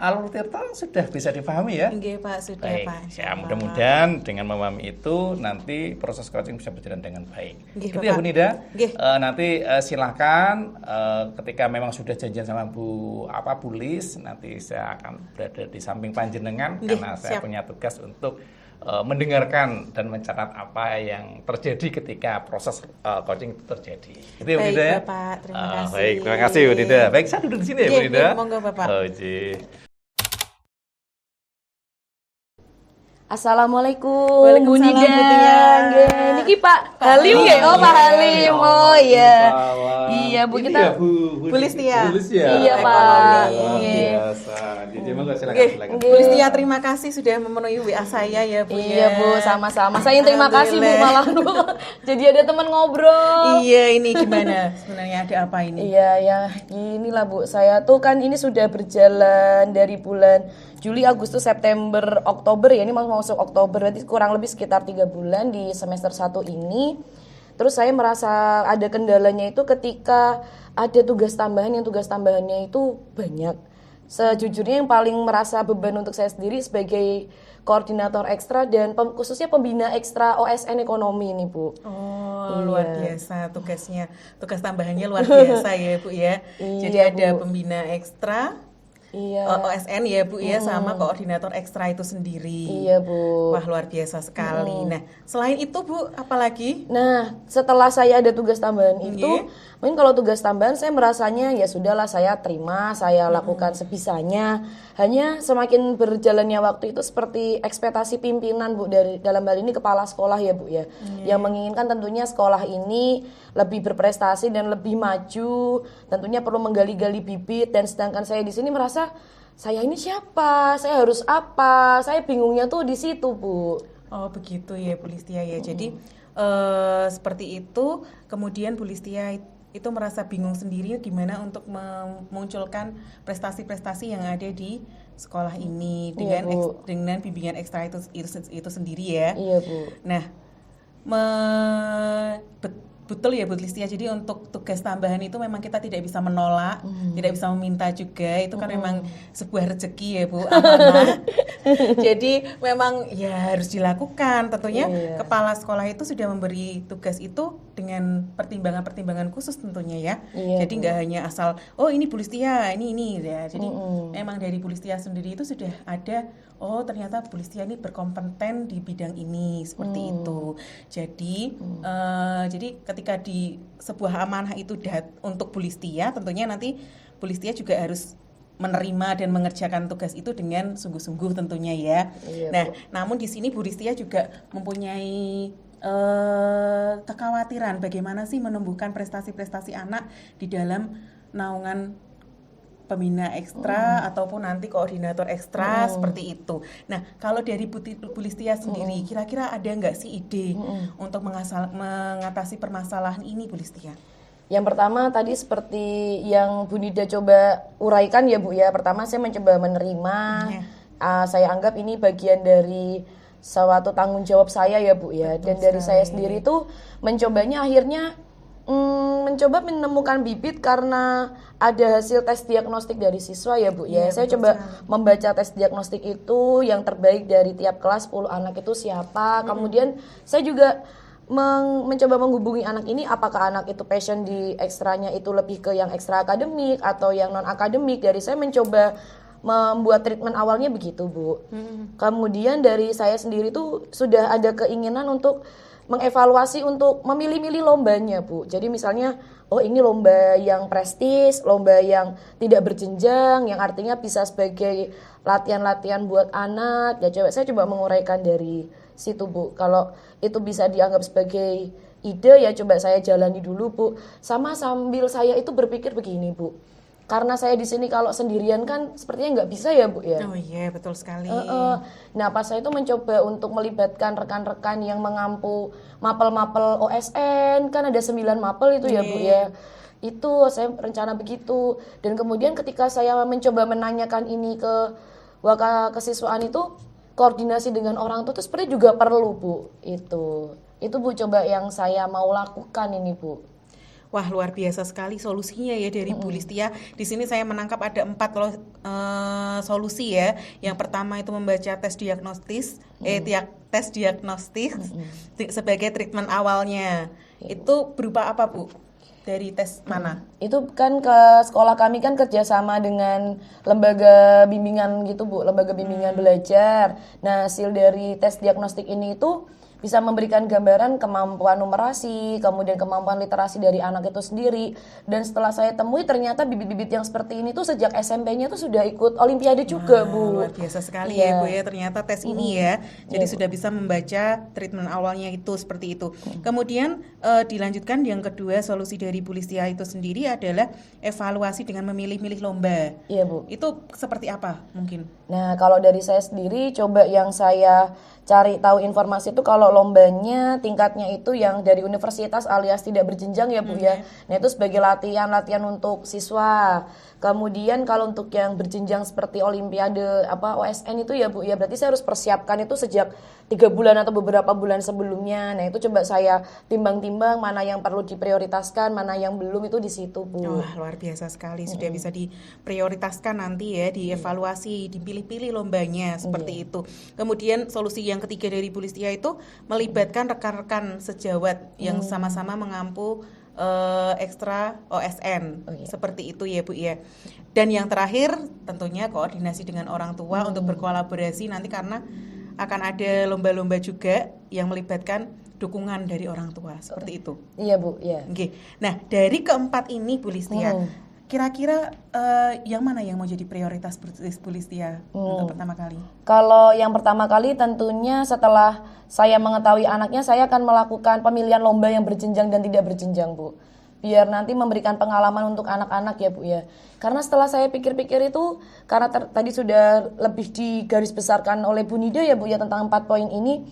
Speaker 2: Alur Tirta sudah bisa dipahami ya?
Speaker 4: Nggih, Pak, sudah,
Speaker 2: Baik,
Speaker 4: Pak.
Speaker 2: ya mudah-mudahan dengan memahami itu nanti proses coaching bisa berjalan dengan baik.
Speaker 4: Nggih,
Speaker 2: Itu ya Bu Nida.
Speaker 4: Nggih.
Speaker 2: Nanti silahkan ketika memang sudah janjian sama Bu Lis, nanti saya akan berada di samping panjenengan karena saya punya tugas untuk mendengarkan dan mencatat apa yang terjadi ketika proses coaching itu terjadi. Itu ya Bu Nida ya?
Speaker 4: Bapak, terima kasih.
Speaker 2: Baik, terima kasih Bu Nida. Baik, saya duduk di sini ya Bu Nida.
Speaker 4: Monggo Bapak.
Speaker 3: Assalamualaikum Bu
Speaker 4: Waalaikumsalam,
Speaker 3: Nida.
Speaker 4: Bu Tia.
Speaker 3: Nggih, niki Pak Halim nggih. Oh, Pak Halim. Oh iya. Iya, Bu,
Speaker 2: Ini
Speaker 3: kita
Speaker 2: ya, Bu
Speaker 4: Listia.
Speaker 3: Iya, Pak. Nggih.
Speaker 2: Biasa. Jadi monggo silakan.
Speaker 4: Bu Listia, terima kasih sudah memenuhi WA saya ya Bu.
Speaker 3: Iya, Bu, sama-sama. Saya yang terima kasih Bu malah Bu. Jadi ada teman ngobrol.
Speaker 4: Iya, ini gimana? Sebenarnya ada apa ini?
Speaker 3: Iya, ya. Inilah Bu, saya tuh kan ini sudah berjalan dari bulan Juli, Agustus, September, Oktober ya. Ini mau masuk Oktober, berarti kurang lebih sekitar 3 bulan di semester 1 ini. Terus saya merasa ada kendalanya itu ketika ada tugas tambahan, yang tugas tambahannya itu banyak. Sejujurnya yang paling merasa beban untuk saya sendiri sebagai koordinator ekstra dan khususnya pembina ekstra OSN ekonomi ini Bu.
Speaker 4: Oh, luar biasa tugasnya. Tugas tambahannya luar biasa ya Bu ya. Jadi ada pembina ekstra, OSN ya Bu ya, sama koordinator ekstra itu sendiri.
Speaker 3: Iya Bu.
Speaker 4: Wah, luar biasa sekali. Nah, selain itu Bu, apalagi?
Speaker 3: Nah, setelah saya ada tugas tambahan itu, mungkin kalau tugas tambahan saya merasanya ya sudahlah, saya terima, saya lakukan sebisanya. Hanya semakin berjalannya waktu itu seperti ekspektasi pimpinan Bu, dari dalam hal ini kepala sekolah ya Bu ya, yang menginginkan tentunya sekolah ini lebih berprestasi dan lebih maju, tentunya perlu menggali-gali bibit, dan sedangkan saya di sini merasa saya ini siapa, saya harus apa, saya bingungnya tuh di situ Bu.
Speaker 4: Oh begitu ya Bu Listia ya. Jadi seperti itu. Kemudian Bu Listia itu merasa bingung sendiri gimana untuk memunculkan prestasi-prestasi yang ada di sekolah ini dengan dengan bimbingan ekstra itu sendiri ya.
Speaker 3: Iya Bu.
Speaker 4: Nah, betul ya Bu Listia. Jadi untuk tugas tambahan itu memang kita tidak bisa menolak, tidak bisa meminta juga. Itu kan memang sebuah rezeki ya Bu, amanah. Jadi memang ya harus dilakukan. Tentunya kepala sekolah itu sudah memberi tugas itu dengan pertimbangan-pertimbangan khusus tentunya ya. Jadi nggak hanya asal oh ini Bu Listia, ini ya. Jadi memang dari Bu Listia sendiri itu sudah ada, oh ternyata Bu Listia ini berkompeten di bidang ini seperti itu. Jadi ketika di sebuah amanah itu untuk Bu Listia, tentunya nanti Bu Listia juga harus menerima dan mengerjakan tugas itu dengan sungguh-sungguh tentunya ya. Nah, namun di sini Bu Listia juga mempunyai kekhawatiran bagaimana sih menumbuhkan prestasi-prestasi anak di dalam naungan pembina ekstra ataupun nanti koordinator ekstra seperti itu. Nah, kalau dari Bu Listia sendiri, kira-kira ada nggak sih ide untuk mengatasi permasalahan ini, Bu Listia?
Speaker 3: Yang pertama tadi seperti yang Bu Nida coba uraikan ya Bu ya. Pertama saya mencoba menerima, saya anggap ini bagian dari suatu tanggung jawab saya ya Bu ya. Dan dari saya sendiri tuh mencobanya akhirnya mencoba menemukan bibit karena ada hasil tes diagnostik dari siswa ya Bu ya. Saya coba membaca tes diagnostik itu yang terbaik dari tiap kelas 10 anak itu siapa. Kemudian saya juga mencoba menghubungi anak ini, apakah anak itu passion di ekstranya itu lebih ke yang ekstra akademik atau yang non akademik. Dari saya mencoba membuat treatment awalnya begitu Bu. Kemudian dari saya sendiri tuh sudah ada keinginan untuk mengevaluasi untuk memilih-milih lombanya Bu. Jadi misalnya oh ini lomba yang prestis, lomba yang tidak berjenjang, yang artinya bisa sebagai latihan-latihan buat anak. Ya saya coba menguraikan dari situ Bu. Kalau itu bisa dianggap sebagai ide ya coba saya jalani dulu Bu. Sama sambil saya itu berpikir begini Bu. Karena saya di sini kalau sendirian kan sepertinya nggak bisa ya Bu ya.
Speaker 4: Oh iya betul sekali.
Speaker 3: Nah pas saya itu mencoba untuk melibatkan rekan-rekan yang mengampu mapel-mapel OSN, kan ada 9 mapel itu ya Bu ya. Itu saya rencana begitu. Dan kemudian ketika saya mencoba menanyakan ini ke waka kesiswaan itu, koordinasi dengan orang tua itu sepertinya juga perlu Bu. Itu Bu coba yang saya mau lakukan ini Bu.
Speaker 4: Wah, luar biasa sekali solusinya ya dari Bu Listia. Di sini saya menangkap ada 4 solusi ya. Yang pertama itu membaca tes diagnostis, tes diagnostis sebagai treatment awalnya. Itu berupa apa, Bu? Dari tes mana?
Speaker 3: Itu kan ke sekolah kami kan kerjasama dengan lembaga bimbingan gitu Bu, lembaga bimbingan belajar. Nah, hasil dari tes diagnostik ini itu bisa memberikan gambaran kemampuan numerasi, kemudian kemampuan literasi dari anak itu sendiri. Dan setelah saya temui ternyata bibit-bibit yang seperti ini tuh sejak SMP-nya tuh sudah ikut olimpiade juga, Bu.
Speaker 4: Luar biasa sekali ya, Bu ya. Ternyata tes ini ya. Jadi sudah bisa membaca treatment awalnya itu seperti itu. Kemudian dilanjutkan yang kedua, solusi dari Bu Listia itu sendiri adalah evaluasi dengan memilih-milih lomba.
Speaker 3: Iya, Bu.
Speaker 4: Itu seperti apa mungkin?
Speaker 3: Nah, kalau dari saya sendiri coba yang saya cari tahu informasi itu kalau lombanya tingkatnya itu yang dari universitas alias tidak berjenjang ya Bu ya. Nah, itu sebagai latihan untuk siswa. Kemudian kalau untuk yang berjenjang seperti olimpiade OSN itu ya Bu ya, berarti saya harus persiapkan itu sejak 3 bulan atau beberapa bulan sebelumnya. Nah, itu coba saya timbang-timbang mana yang perlu diprioritaskan, mana yang belum, itu di situ Bu.
Speaker 4: Wah, luar biasa sekali. Sudah bisa diprioritaskan nanti ya, dievaluasi, dipilih-pilih lombanya seperti itu. Kemudian solusi yang ketiga dari Bu Listia itu melibatkan rekan-rekan sejawat yang sama-sama mengampu ekstra OSN seperti itu ya Bu ya. Dan yang terakhir tentunya koordinasi dengan orang tua untuk berkolaborasi nanti, karena akan ada lomba-lomba juga yang melibatkan dukungan dari orang tua seperti itu.
Speaker 3: Iya Bu, iya.
Speaker 4: Oke. Nah, dari keempat ini Bu Listia, kira-kira yang mana yang mau jadi prioritas Bu Listia untuk pertama kali?
Speaker 3: Kalau yang pertama kali tentunya setelah saya mengetahui anaknya, saya akan melakukan pemilihan lomba yang berjenjang dan tidak berjenjang Bu. Biar nanti memberikan pengalaman untuk anak-anak ya Bu ya. Karena setelah saya pikir-pikir itu, karena tadi sudah lebih digarisbesarkan oleh Bu Nida ya Bu ya tentang 4 poin ini.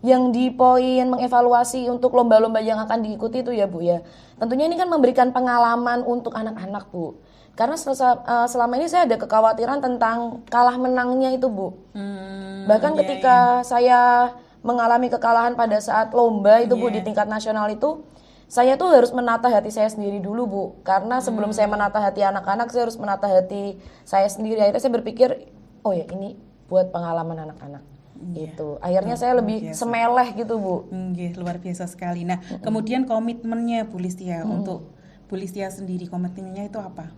Speaker 3: Yang di poin mengevaluasi untuk lomba-lomba yang akan diikuti itu ya Bu ya. Tentunya ini kan memberikan pengalaman untuk anak-anak Bu. Karena selama ini saya ada kekhawatiran tentang kalah menangnya itu Bu. Bahkan ketika saya mengalami kekalahan pada saat lomba itu Bu di tingkat nasional itu, saya tuh harus menata hati saya sendiri dulu Bu. Karena sebelum saya menata hati anak-anak, saya harus menata hati saya sendiri. Akhirnya saya berpikir, oh ya ini buat pengalaman anak-anak. Gitu. Akhirnya saya lebih semeleh gitu Bu.
Speaker 4: Luar biasa sekali. Nah, kemudian komitmennya Bu Listia untuk Bu Listia sendiri, komitmennya itu apa?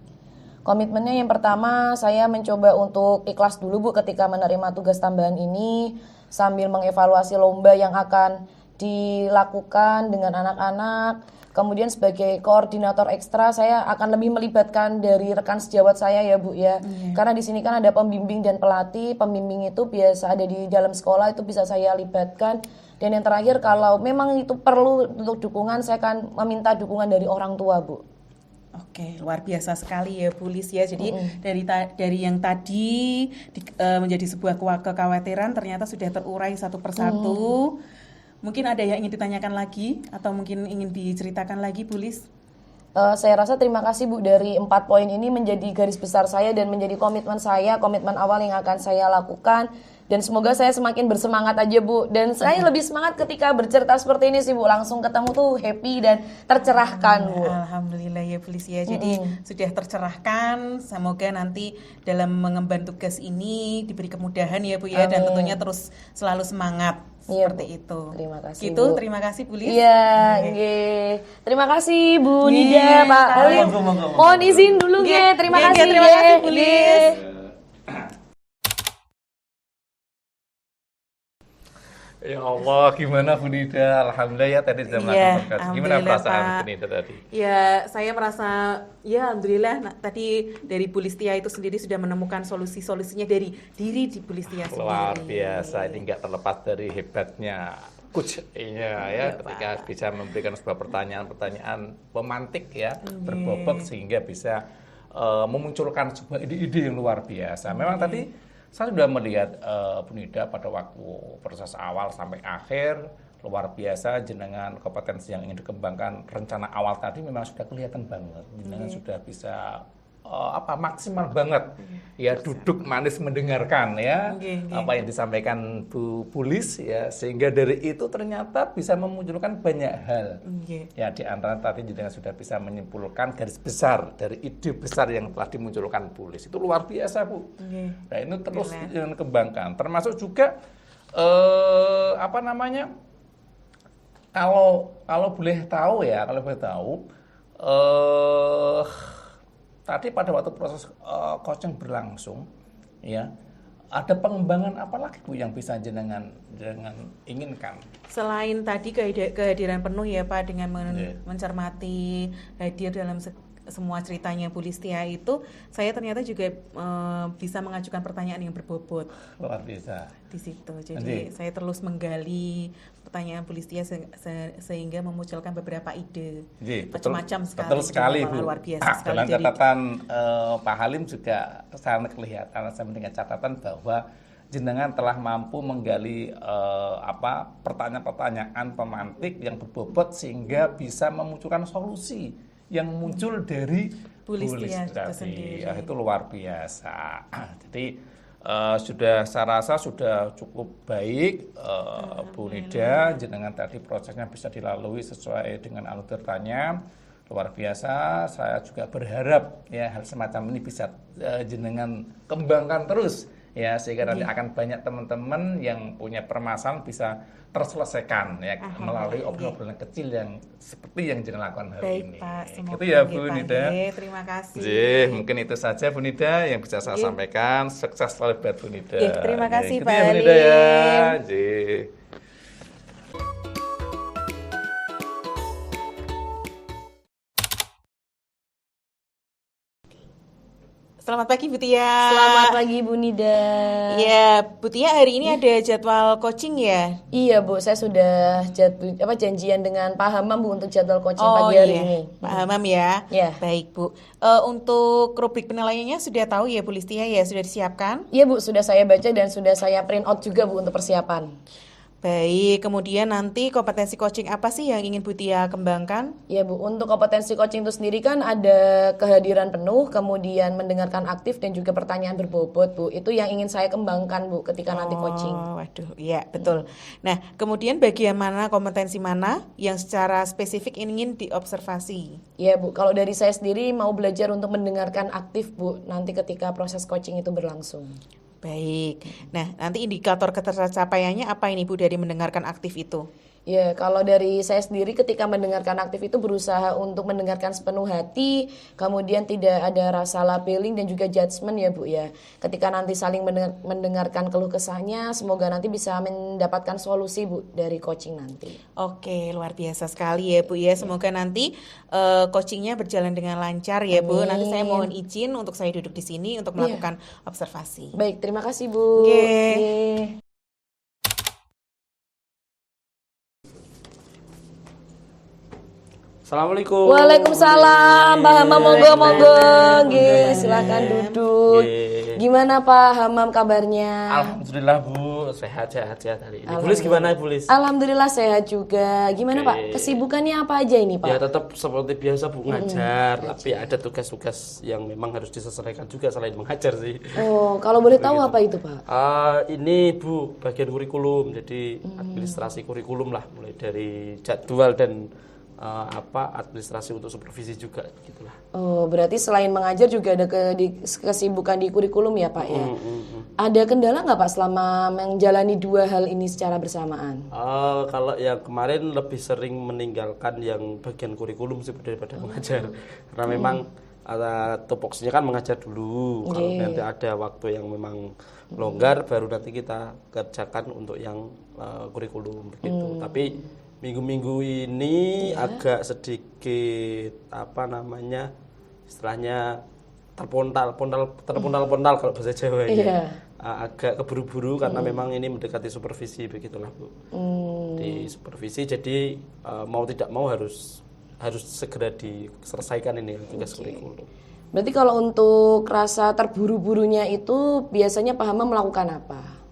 Speaker 3: Komitmennya yang pertama, saya mencoba untuk ikhlas dulu Bu ketika menerima tugas tambahan ini, sambil mengevaluasi lomba yang akan dilakukan dengan anak-anak. Kemudian sebagai koordinator ekstra, saya akan lebih melibatkan dari rekan sejawat saya ya Bu ya. Karena di sini kan ada pembimbing dan pelatih. Pembimbing itu biasa ada di dalam sekolah, itu bisa saya libatkan. Dan yang terakhir, kalau memang itu perlu untuk dukungan, saya akan meminta dukungan dari orang tua Bu.
Speaker 4: Oke, luar biasa sekali ya Bu Lis ya. Jadi dari yang tadi menjadi sebuah kekhawatiran ternyata sudah terurai satu persatu. Mungkin ada yang ingin ditanyakan lagi atau mungkin ingin diceritakan lagi Bu Lis?
Speaker 3: Saya rasa terima kasih Bu, dari 4 poin ini menjadi garis besar saya dan menjadi komitmen saya, komitmen awal yang akan saya lakukan. Dan semoga saya semakin bersemangat aja Bu. Dan saya lebih semangat ketika bercerita seperti ini sih Bu. Langsung ketemu tuh happy dan tercerahkan Bu.
Speaker 4: Alhamdulillah ya Bu Lis ya. Jadi sudah tercerahkan. Semoga nanti dalam mengemban tugas ini diberi kemudahan ya Bu ya. Dan tentunya terus selalu semangat. Seperti itu.
Speaker 3: Terima kasih
Speaker 4: gitu,
Speaker 3: Bu.
Speaker 4: Terima kasih Bu Lis.
Speaker 3: Iya, terima kasih Bu Nida, Pak Halim. Mohon izin dulu nggih. Terima kasih.
Speaker 4: Terima kasih Bu Lis.
Speaker 2: Ya Allah, gimana Bu Nida? Alhamdulillah ya tadi sudah melakukan podcast. Gimana perasaan Bu Nida tadi?
Speaker 4: Ya, saya merasa ya alhamdulillah tadi dari Bu Listia itu sendiri sudah menemukan solusi-solusinya dari diri di Bu Listia sendiri.
Speaker 2: Luar biasa, ini nggak terlepas dari hebatnya coach-nya ya, ketika bisa memberikan sebuah pertanyaan-pertanyaan pemantik ya, berbobot sehingga bisa memunculkan sebuah ide-ide yang luar biasa. Memang tadi saya sudah melihat Bu Nida pada waktu proses awal sampai akhir, luar biasa. Jenengan kompetensi yang ingin dikembangkan, rencana awal tadi memang sudah kelihatan banget. Jenengan sudah bisa maksimal banget ya, duduk manis mendengarkan ya apa yang disampaikan Bu Pulis ya, sehingga dari itu ternyata bisa memunculkan banyak hal ya, di antara tadi jenengan sudah bisa menyimpulkan garis besar dari ide besar yang telah dimunculkan Pulis, itu luar biasa Bu. Nah ini terus yang kembangkan, termasuk juga kalau boleh tahu ya, tadi pada waktu proses coaching berlangsung, ya, ada pengembangan apa lagi Bu yang bisa jenengan inginkan?
Speaker 4: Selain tadi kehadiran penuh ya Pak, dengan mencermati hadir dalam semua ceritanya Bu Listia itu, saya ternyata juga bisa mengajukan pertanyaan yang berbobot.
Speaker 2: Luar biasa.
Speaker 4: Di situ. Jadi saya terus menggali pertanyaan Bu Listia sehingga memunculkan beberapa ide. Macam-macam sekali.
Speaker 2: Betul sekali Bu.
Speaker 4: Luar biasa sekali.
Speaker 2: Dalam catatan Pak Halim juga sangat kelihatan, saya mendengar catatan bahwa jenengan telah mampu menggali pertanyaan-pertanyaan pemantik yang berbobot sehingga bisa memunculkan solusi yang muncul dari
Speaker 4: Bu Listia itu sendiri.
Speaker 2: Ya, itu luar biasa. Jadi saya rasa sudah cukup baik Bu Nida, jenengan tadi prosesnya bisa dilalui sesuai dengan alur ceritanya. Luar biasa. Saya juga berharap ya hal semacam ini bisa jenengan kembangkan terus ya, sehingga nanti akan banyak teman-teman yang punya permasalahan bisa terselesaikan ya melalui obrolan kecil yang seperti yang jenengan lakukan hari ini.
Speaker 4: Pak,
Speaker 2: itu ya Bu Nida.
Speaker 4: Terima kasih.
Speaker 2: Mungkin itu saja Bu Nida yang bisa saya sampaikan. Sukses selalu buat Bu Nida.
Speaker 4: Terima kasih Pak
Speaker 2: Bu Nida ya.
Speaker 4: Selamat pagi Bu Tia.
Speaker 3: Selamat pagi Bu Nida.
Speaker 4: Ya, Bu Tia hari ini ada jadwal coaching ya?
Speaker 3: Iya Bu, saya sudah janjian dengan Pak Hamam Bu untuk jadwal coaching pagi hari ini.
Speaker 4: Pak Hamam ya?
Speaker 3: Ya.
Speaker 4: Baik Bu. Untuk rubrik penilaiannya sudah tahu ya Bu Listia ya? Sudah disiapkan?
Speaker 3: Iya Bu, sudah saya baca dan sudah saya print out juga Bu untuk persiapan.
Speaker 4: Baik, kemudian nanti kompetensi coaching apa sih yang ingin Bu Tia kembangkan?
Speaker 3: Ya Bu, untuk kompetensi coaching itu sendiri kan ada kehadiran penuh, kemudian mendengarkan aktif dan juga pertanyaan berbobot Bu. Itu yang ingin saya kembangkan Bu ketika nanti coaching.
Speaker 4: Waduh, iya betul. Nah, kemudian bagian mana, kompetensi mana yang secara spesifik ingin diobservasi? Ya
Speaker 3: Bu, kalau dari saya sendiri mau belajar untuk mendengarkan aktif Bu, nanti ketika proses coaching itu berlangsung.
Speaker 4: Baik. Nah, nanti indikator ketercapaiannya apa ini Bu dari mendengarkan aktif itu?
Speaker 3: Ya, kalau dari saya sendiri ketika mendengarkan aktif itu berusaha untuk mendengarkan sepenuh hati, kemudian tidak ada rasa labeling dan juga judgement ya Bu ya. Ketika nanti saling mendengarkan keluh kesahnya, semoga nanti bisa mendapatkan solusi Bu dari coaching nanti.
Speaker 4: Oke, luar biasa sekali ya Bu ya. Semoga nanti coachingnya berjalan dengan lancar ya Bu. Nanti saya mohon izin untuk saya duduk di sini untuk melakukan observasi.
Speaker 3: Baik, terima kasih Bu.
Speaker 1: Assalamualaikum.
Speaker 3: Waalaikumsalam, Pak Hamam, monggo. Silakan duduk. Gimana Pak Hamam kabarnya?
Speaker 1: Alhamdulillah Bu, sehat hari ini. Bulis gimana Bulis?
Speaker 3: Alhamdulillah sehat juga. Gimana Pak? Kesibukannya apa aja ini Pak?
Speaker 1: Ya tetap seperti biasa Bu, ngajar, tapi ada tugas-tugas yang memang harus diselesaikan juga selain mengajar sih.
Speaker 3: Oh, kalau boleh tahu apa itu Pak?
Speaker 1: Ini Bu, bagian kurikulum, jadi administrasi kurikulum lah, mulai dari jadwal dan administrasi untuk supervisi juga gitulah. Oh,
Speaker 3: berarti selain mengajar juga ada kesibukan di kurikulum ya Pak ya. Ada kendala nggak Pak selama menjalani dua hal ini secara bersamaan?
Speaker 1: Kalau yang kemarin lebih sering meninggalkan yang bagian kurikulum sih daripada mengajar, karena memang tupoksinya kan mengajar dulu. Kalau nanti ada waktu yang memang longgar, baru nanti kita kerjakan untuk yang kurikulum begitu. Tapi minggu-minggu ini agak sedikit istilahnya terpontal kalau bahasa Jawa ya. Agak keburu-buru karena memang ini mendekati supervisi begitulah Bu. Di supervisi jadi mau tidak mau harus segera diselesaikan ini tugas kurikulum.
Speaker 3: Berarti kalau untuk rasa terburu-burunya itu biasanya Pak Hamam melakukan apa?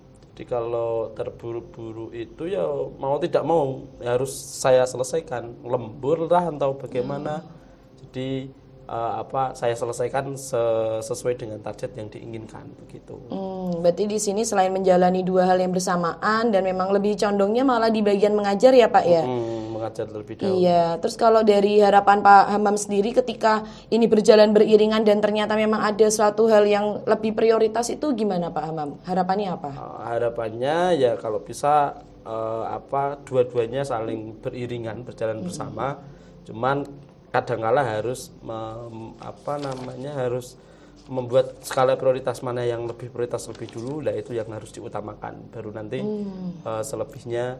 Speaker 1: Jadi kalau terburu-buru itu ya mau tidak mau ya harus saya selesaikan, lembur lah atau bagaimana. Jadi saya selesaikan sesuai dengan target yang diinginkan begitu.
Speaker 3: Berarti di sini selain menjalani dua hal yang bersamaan dan memang lebih condongnya malah di bagian mengajar ya Pak ya?
Speaker 1: Mengajar terlebih dahulu.
Speaker 3: Iya, terus kalau dari harapan Pak Hamam sendiri ketika ini berjalan beriringan dan ternyata memang ada suatu hal yang lebih prioritas itu gimana Pak Hamam? Harapannya apa?
Speaker 1: Harapannya ya kalau bisa dua-duanya saling beriringan, berjalan bersama. Cuman kadangkala harus harus membuat skala prioritas mana yang lebih prioritas lebih dulu, lah itu yang harus diutamakan. Baru nanti selebihnya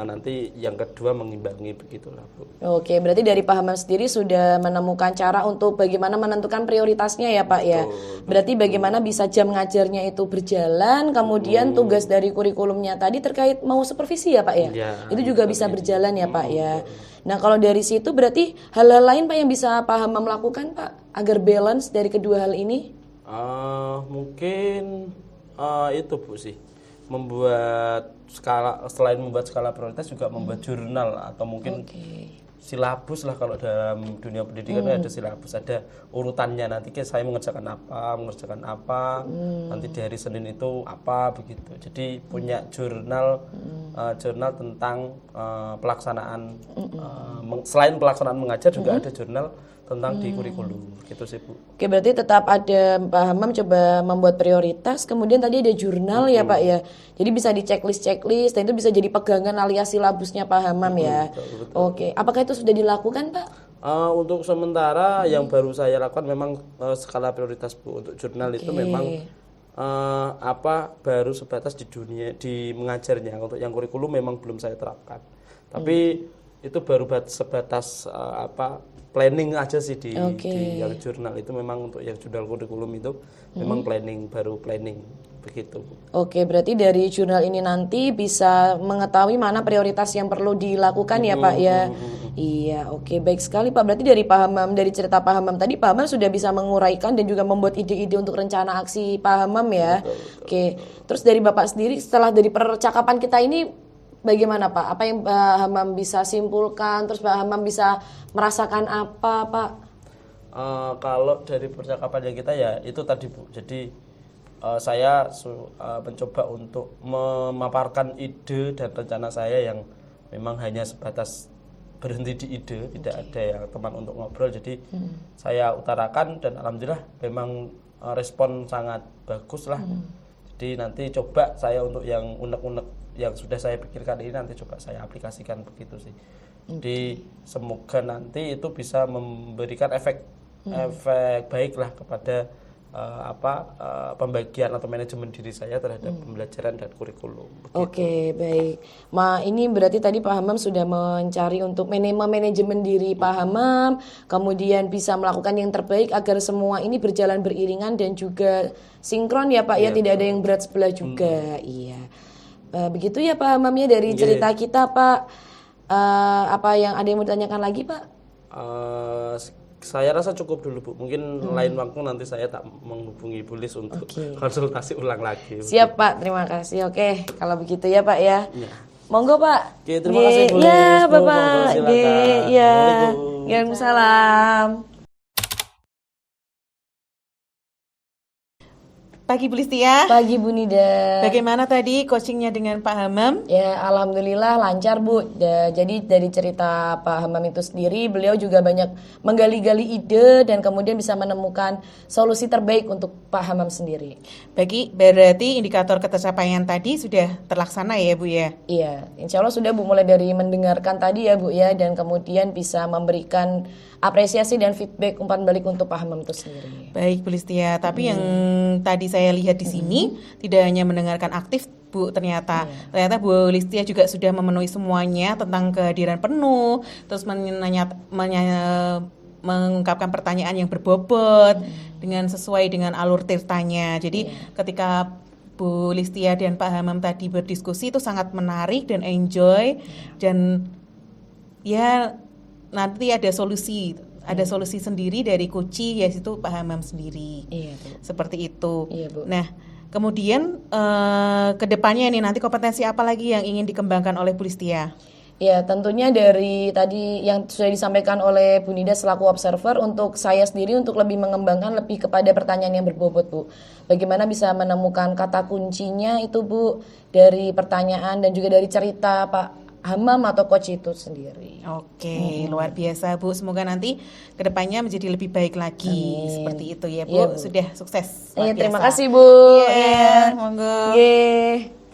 Speaker 1: nanti yang kedua mengimbangi begitulah Bu.
Speaker 3: Oke, berarti dari Pak Hamam sendiri sudah menemukan cara untuk bagaimana menentukan prioritasnya ya Pak ya. Berarti bagaimana bisa jam ngajarnya itu berjalan, kemudian tugas dari kurikulumnya tadi terkait mau supervisi ya Pak ya. Itu juga bisa berjalan ya Pak ya. Nah kalau dari situ berarti hal-hal lain Pak yang bisa Pak Hamam lakukan Pak agar balance dari kedua hal ini?
Speaker 1: Mungkin itu Bu sih, selain membuat skala prioritas juga membuat jurnal atau mungkin silabus lah. Kalau dalam dunia pendidikan ada silabus, ada urutannya, nanti saya mengerjakan apa, nanti di hari Senin itu apa begitu. Jadi punya jurnal tentang pelaksanaan, selain pelaksanaan mengajar juga ada jurnal tentang di kurikulum gitu sih Bu.
Speaker 3: Oke, berarti tetap ada Pak Hamam coba membuat prioritas, kemudian tadi ada jurnal ya Pak ya. Jadi bisa di checklist dan itu bisa jadi pegangan alias silabusnya Pak Hamam ya.
Speaker 1: Betul.
Speaker 3: Oke, apakah itu sudah dilakukan Pak?
Speaker 1: Untuk sementara yang baru saya lakukan memang skala prioritas Bu. Untuk jurnal itu memang baru sebatas di mengajarnya. Untuk yang kurikulum memang belum saya terapkan. Tapi itu baru sebatas planning aja sih di yang jurnal itu. Memang untuk yang jurnal kurikulum itu memang baru planning begitu.
Speaker 3: Oke, berarti dari jurnal ini nanti bisa mengetahui mana prioritas yang perlu dilakukan ya Pak ya. Iya, oke, baik sekali Pak. Berarti dari Pak Hamam, dari cerita Pak Hamam tadi Pak Hamam sudah bisa menguraikan dan juga membuat ide-ide untuk rencana aksi Pak Hamam ya. Oke, terus dari Bapak sendiri setelah dari percakapan kita ini bagaimana Pak? Apa yang Pak Hamam bisa simpulkan? Terus Pak Hamam bisa merasakan apa Pak?
Speaker 1: Kalau dari percakapan yang kita ya itu tadi Bu. Jadi saya mencoba untuk memaparkan ide dan rencana saya yang memang hanya sebatas berhenti di ide, tidak ada yang teman untuk ngobrol. Jadi saya utarakan dan alhamdulillah memang respon sangat bagus lah. Jadi nanti coba saya untuk yang unek-unek yang sudah saya pikirkan ini nanti coba saya aplikasikan begitu sih. Jadi semoga nanti itu bisa memberikan efek baik lah kepada pembagian atau manajemen diri saya terhadap pembelajaran dan kurikulum. Begitu.
Speaker 3: Oke, baik. Ini berarti tadi Pak Hamam sudah mencari untuk manajemen diri Pak Hamam, kemudian bisa melakukan yang terbaik agar semua ini berjalan beriringan dan juga sinkron ya Pak ya, tidak ada yang berat sebelah juga. Iya. Begitu ya Pak Hamam ya dari cerita kita Pak. Apa yang ada yang mau ditanyakan lagi Pak?
Speaker 1: Saya rasa cukup dulu Bu. Mungkin lain waktu nanti saya tak menghubungi Bu Lis untuk konsultasi ulang lagi.
Speaker 3: Siap Pak, terima kasih. Oke, kalau begitu ya Pak ya. Monggo Pak.
Speaker 1: Oke, terima kasih Bu Lis.
Speaker 3: Ya Bapak. Ya. Waalaikumsalam.
Speaker 4: Pagi Bu Listia.
Speaker 3: Pagi Bu Nida.
Speaker 4: Bagaimana tadi coachingnya dengan Pak Hamam?
Speaker 3: Ya alhamdulillah lancar Bu. Jadi dari cerita Pak Hamam itu sendiri, beliau juga banyak menggali-gali ide dan kemudian bisa menemukan solusi terbaik untuk Pak Hamam sendiri.
Speaker 4: Berarti indikator ketercapaian tadi sudah terlaksana ya Bu ya?
Speaker 3: Iya, insya Allah sudah Bu, mulai dari mendengarkan tadi ya Bu ya, dan kemudian bisa memberikan apresiasi dan feedback umpan balik untuk Pak Hamam itu sendiri.
Speaker 4: Baik Bu Listia, tapi yang tadi saya lihat di sini tidak hanya mendengarkan aktif Bu, ternyata Bu Listia juga sudah memenuhi semuanya tentang kehadiran penuh, terus mengungkapkan pertanyaan yang berbobot dengan sesuai dengan alur tirtanya. Jadi ketika Bu Listia dan Pak Hamam tadi berdiskusi itu sangat menarik dan enjoy, dan ya nanti ada solusi sendiri dari Koci, yaitu Pak Hamam sendiri.
Speaker 3: Iya, Bu.
Speaker 4: Seperti itu.
Speaker 3: Iya, Bu.
Speaker 4: Nah, kemudian ke depannya ini nanti kompetensi apa lagi yang ingin dikembangkan oleh Bu Listia?
Speaker 3: Ya, tentunya dari tadi yang sudah disampaikan oleh Bu Nida selaku observer, untuk saya sendiri untuk lebih mengembangkan lebih kepada pertanyaan yang berbobot, Bu. Bagaimana bisa menemukan kata kuncinya itu, Bu, dari pertanyaan dan juga dari cerita Pak Hamam atau coach itu sendiri.
Speaker 4: Oke, luar biasa Bu. Semoga nanti kedepannya menjadi lebih baik lagi.
Speaker 3: Amin.
Speaker 4: Seperti itu ya Bu.
Speaker 3: Iya, Bu.
Speaker 4: Sudah sukses.
Speaker 3: Terima
Speaker 4: Luar biasa.
Speaker 3: kasih Bu.
Speaker 4: Iya, monggo.
Speaker 3: Iya.